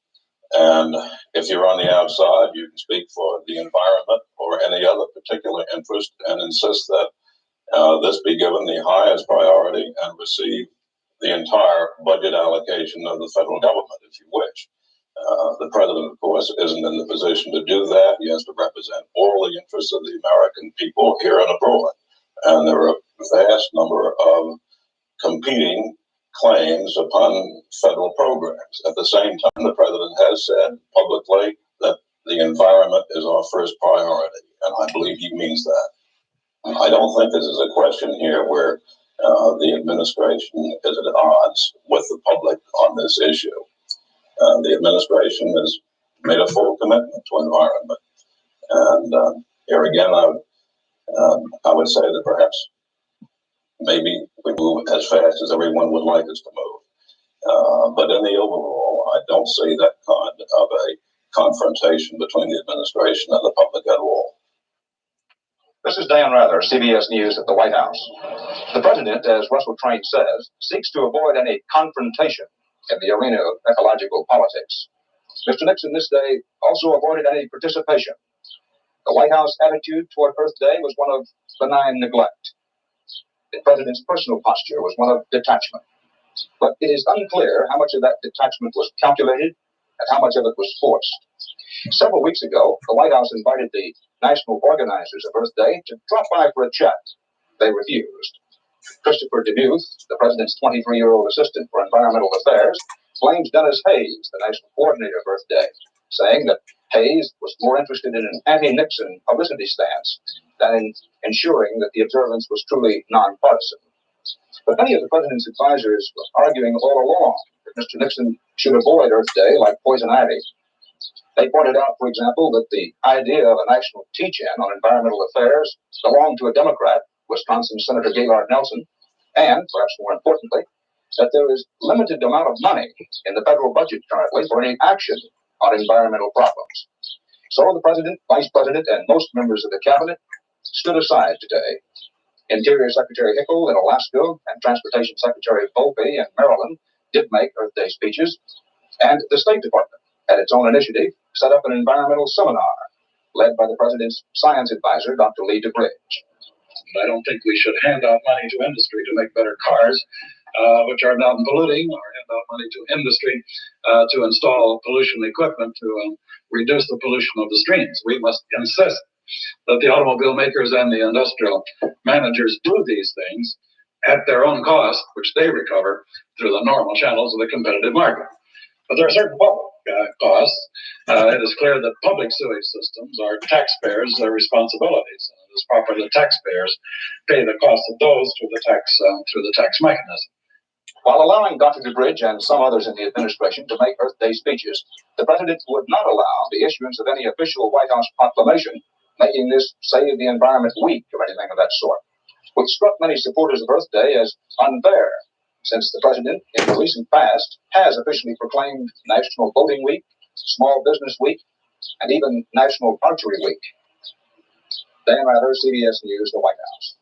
And if you're on the outside, you can speak for the environment or any other particular interest and insist that this be given the highest priority and receive the entire budget allocation of the federal government, if you wish. The president, of course, isn't in the position to do that. He has to represent all the interests of the American people here and abroad. And there are a vast number of competing claims upon federal programs. At the same time, the president has said publicly that the environment is our first priority, and I believe he means that. I don't think this is a question here where the administration is at odds with the public on this issue. The administration has made a full commitment to environment. And here again, I would say that perhaps maybe we move as fast as everyone would like us to move. But in the overall, I don't see that kind of a confrontation between the administration and the public at all. This is Dan Rather, CBS News at the White House. The president, as Russell Train says, seeks to avoid any confrontation in the arena of ecological politics. Mr. Nixon this day also avoided any participation. The White House attitude toward Earth Day was one of benign neglect. The president's personal posture was one of detachment. But it is unclear how much of that detachment was calculated and how much of it was forced. Several weeks ago, the White House invited the national organizers of Earth Day to drop by for a chat. They refused. Christopher DeMuth, the president's 23-year-old assistant for environmental affairs, blames Dennis Hayes, the national coordinator of Earth Day, saying that Hayes was more interested in an anti-Nixon publicity stance than in ensuring that the observance was truly nonpartisan. But many of the president's advisors were arguing all along that Mr. Nixon should avoid Earth Day like poison ivy. They pointed out, for example, that the idea of a national teach-in on environmental affairs belonged to a Democrat, Wisconsin Senator Gaylord Nelson, and, perhaps more importantly, that there is limited amount of money in the federal budget currently for any action on environmental problems. So the president, vice president, and most members of the cabinet stood aside today. Interior Secretary Hickel in Alaska and Transportation Secretary Volpe in Maryland did make Earth Day speeches, and the State Department, at its own initiative, set up an environmental seminar led by the president's science advisor, Dr. Lee DeBridge. I don't think we should hand out money to industry to make better cars, which are non-polluting, or hand out money to industry to install pollution equipment to reduce the pollution of the streams. We must insist that the automobile makers and the industrial managers do these things at their own cost, which they recover through the normal channels of the competitive market. But there are certain public costs. It is clear that public sewage systems are taxpayers' responsibilities. It is proper that taxpayers pay the cost of those through the tax mechanism. While allowing Dr. DeBridge and some others in the administration to make Earth Day speeches, the president would not allow the issuance of any official White House proclamation making this Save the Environment Week or anything of that sort, which struck many supporters of Earth Day as unfair, since the president, in the recent past, has officially proclaimed National Voting Week, Small Business Week, and even National Archery Week. Dan Rather, CBS News, the White House.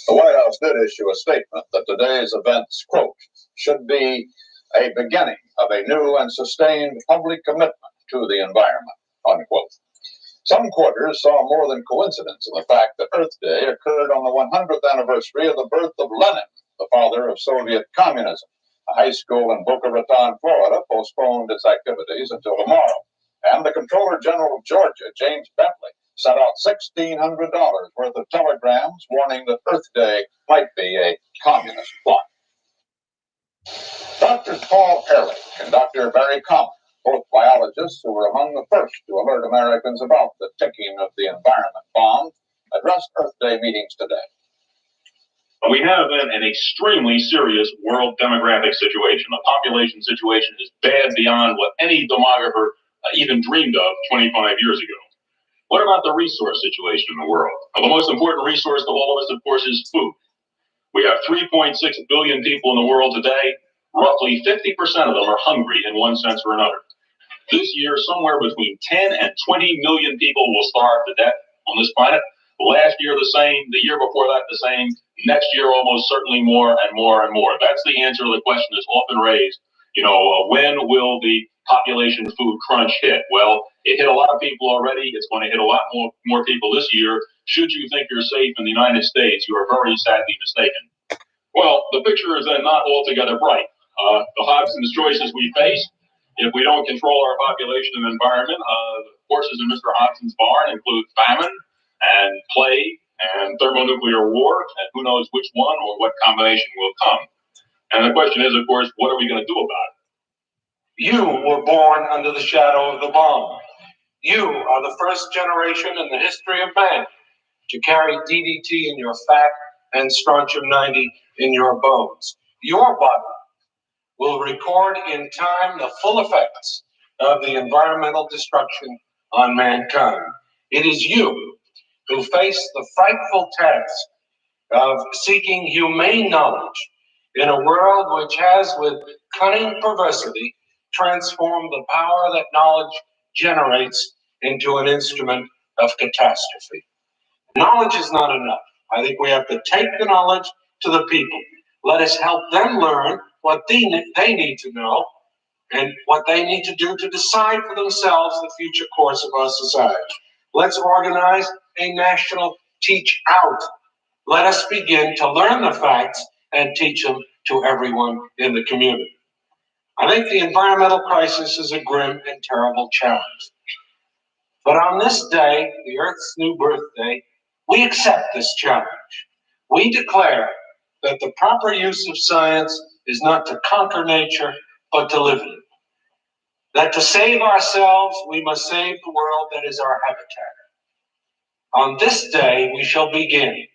The White House did issue a statement that today's events, quote, should be a beginning of a new and sustained public commitment to the environment, unquote. Some quarters saw more than coincidence in the fact that Earth Day occurred on the 100th anniversary of the birth of Lenin, the father of Soviet communism. A high school in Boca Raton, Florida, postponed its activities until tomorrow. And the Comptroller General of Georgia, James Bentley, sent out $1,600 worth of telegrams warning that Earth Day might be a communist plot. Dr. Paul Erick and Dr. Barry Common, both biologists who were among the first to alert Americans about the ticking of the environment bomb, addressed Earth Day meetings today. We have an extremely serious world demographic situation. The population situation is bad beyond what any demographer even dreamed of 25 years ago. What about the resource situation in the world? Well, the most important resource to all of us, of course, is food. We have 3.6 billion people in the world today. Roughly 50% of them are hungry in one sense or another. This year, somewhere between 10 and 20 million people will starve to death on this planet. Last year, the same. The year before that, the same. Next year, almost certainly more and more and more. That's the answer to the question that's often raised. When will the population food crunch hit? Well, it hit a lot of people already. It's going to hit a lot more people this year. Should you think you're safe in the United States, you are very sadly mistaken. Well, the picture is then not altogether bright. The Hobson's choices we face, if we don't control our population and environment, the horses in Mr. Hobson's barn include famine and plague and thermonuclear war, and who knows which one or what combination will come. And the question is, of course, what are we going to do about it? You were born under the shadow of the bomb. You are the first generation in the history of man to carry DDT in your fat and strontium-90 in your bones. Your body will record in time the full effects of the environmental destruction on mankind. It is you who face the frightful task of seeking humane knowledge in a world which has, with cunning perversity, transformed the power that knowledge generates into an instrument of catastrophe. Knowledge is not enough. I think we have to take the knowledge to the people. Let us help them learn what they need to know and what they need to do to decide for themselves the future course of our society. Let's organize a national teach out. Let us begin to learn the facts and teach them to everyone in the community. I think the environmental crisis is a grim and terrible challenge. But on this day, the Earth's new birthday, we accept this challenge. We declare that the proper use of science is not to conquer nature, but to live in it. That to save ourselves, we must save the world that is our habitat. On this day, we shall begin,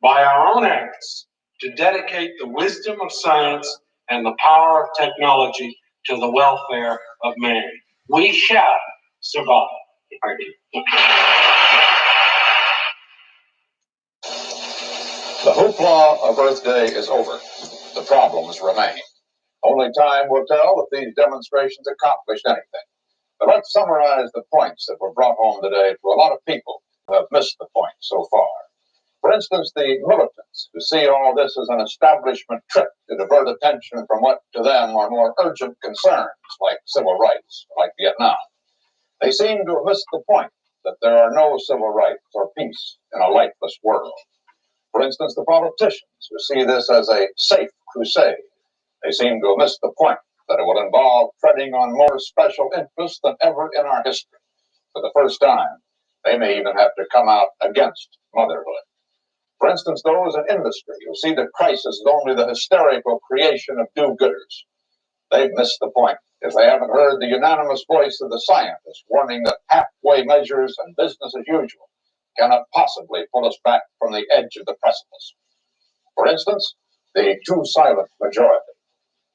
by our own acts, to dedicate the wisdom of science and the power of technology to the welfare of man. We shall survive. Thank you. The hoopla of Earth Day is over. The problems remain. Only time will tell if these demonstrations accomplished anything. But let's summarize the points that were brought home today to a lot of people who have missed the point so far. For instance, the militants who see all this as an establishment trick to divert attention from what to them are more urgent concerns, like civil rights, like Vietnam. They seem to have missed the point that there are no civil rights or peace in a lifeless world. For instance, the politicians who see this as a safe crusade. They seem to have missed the point that it will involve treading on more special interests than ever in our history. For the first time, they may even have to come out against motherhood. For instance, those in industry who see the crisis as only the hysterical creation of do-gooders. They've missed the point if they haven't heard the unanimous voice of the scientists warning that halfway measures and business as usual cannot possibly pull us back from the edge of the precipice. For instance, the too silent majority.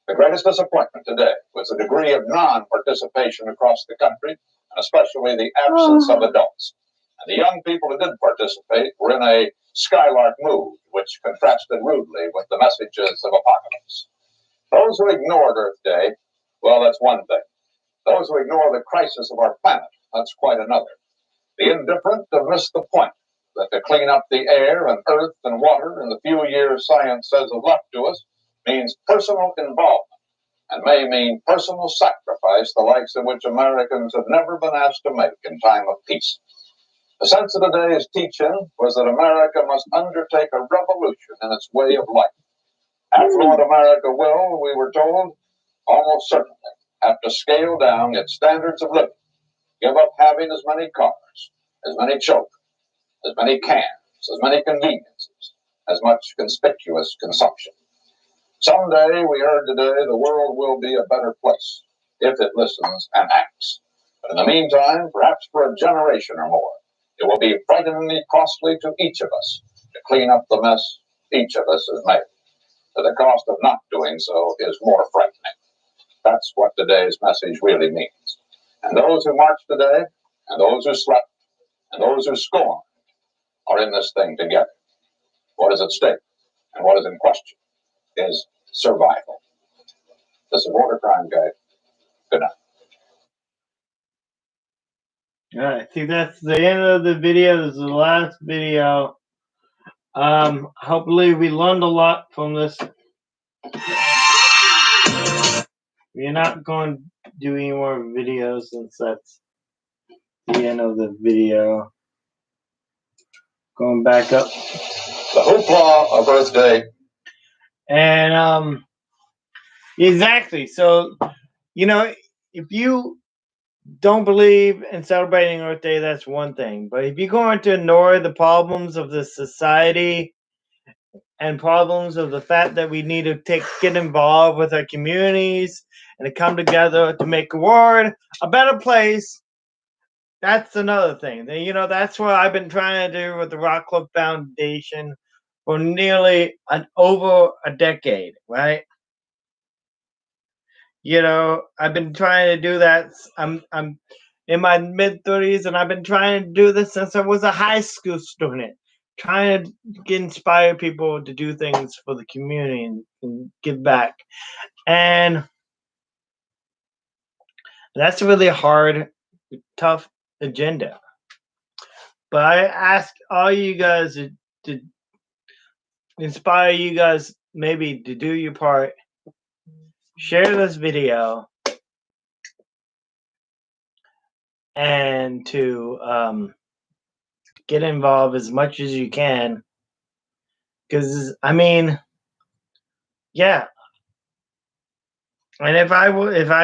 The greatest disappointment today was the degree of non-participation across the country, and especially the absence of adults. And the young people who did participate were in a skylark mood, which contrasted rudely with the messages of apocalypse. Those who ignored Earth Day, well, that's one thing. Those who ignore the crisis of our planet, that's quite another. The indifferent have missed the point that to clean up the air and earth and water in the few years science says is left to us means personal involvement and may mean personal sacrifice, the likes of which Americans have never been asked to make in time of peace. The sense of today's teaching was that America must undertake a revolution in its way of life. Affluent America will, we were told, almost certainly have to scale down its standards of living, give up having as many cars, as many children, as many cans, as many conveniences, as much conspicuous consumption. Someday, we heard today, the world will be a better place if it listens and acts. But in the meantime, perhaps for a generation or more, it will be frighteningly costly to each of us to clean up the mess each of us has made. But the cost of not doing so is more frightening. That's what today's message really means. And those who marched today, and those who slept, and those who scorned, are in this thing together. What is at stake? And what is in question is survival. This is Border Crime Guide. Good night. Alright, see, that's the end of the video. This is the last video. Hopefully we learned a lot from this. We're not going to do any more videos since that's the end of the video. Going back up. The hoopla of Earth Day. And, exactly. So, you know, if you don't believe in celebrating Earth Day, that's one thing. But if you're going to ignore the problems of the society and problems of the fact that we need to get involved with our communities and to come together to make the world a better place, that's another thing. You know, that's what I've been trying to do with the Rock Club Foundation for nearly over a decade, right? You know, I've been trying to do that. I'm in my mid-30s, and I've been trying to do this since I was a high school student, trying to inspire people to do things for the community and give back. And that's a really hard, tough agenda. But I ask all you guys to inspire you guys maybe to do your part. Share this video and to get involved as much as you can. Because, I mean, yeah. And if I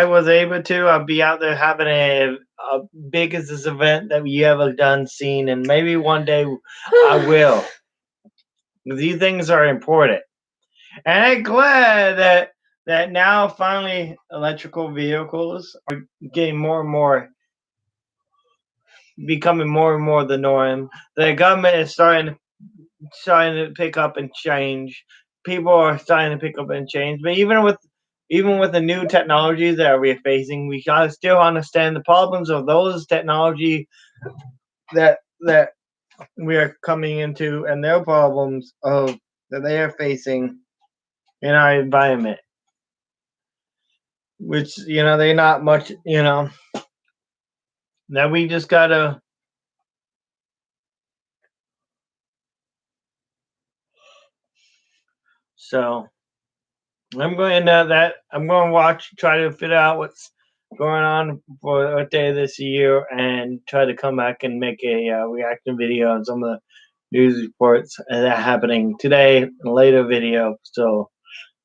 was able to, I'd be out there having a biggest event that we ever done, seen, and maybe one day I will. These things are important. And I'm glad that now finally electrical vehicles are getting more and more, becoming more and more the norm. The government is starting to pick up and change. People are starting to pick up and change. But even with the new technologies that we're facing, we gotta still understand the problems of those technology that we are coming into, and their problems of that they are facing in our environment. Which, you know, they're not much, you know, that we just gotta so I'm going to try to figure out what's going on for Earth Day this year and try to come back and make a reaction video on some of the news reports that are happening today in a later video. So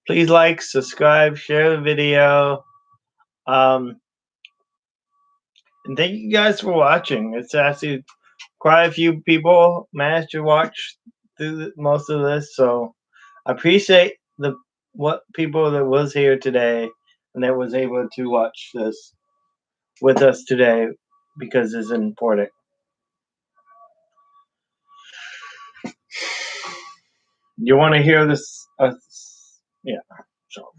please like, subscribe, share the video. And thank you guys for watching. It's actually quite a few people managed to watch through most of this, so I appreciate what people that was here today and that was able to watch this with us today, because it's important. You want to hear this? Yeah. So.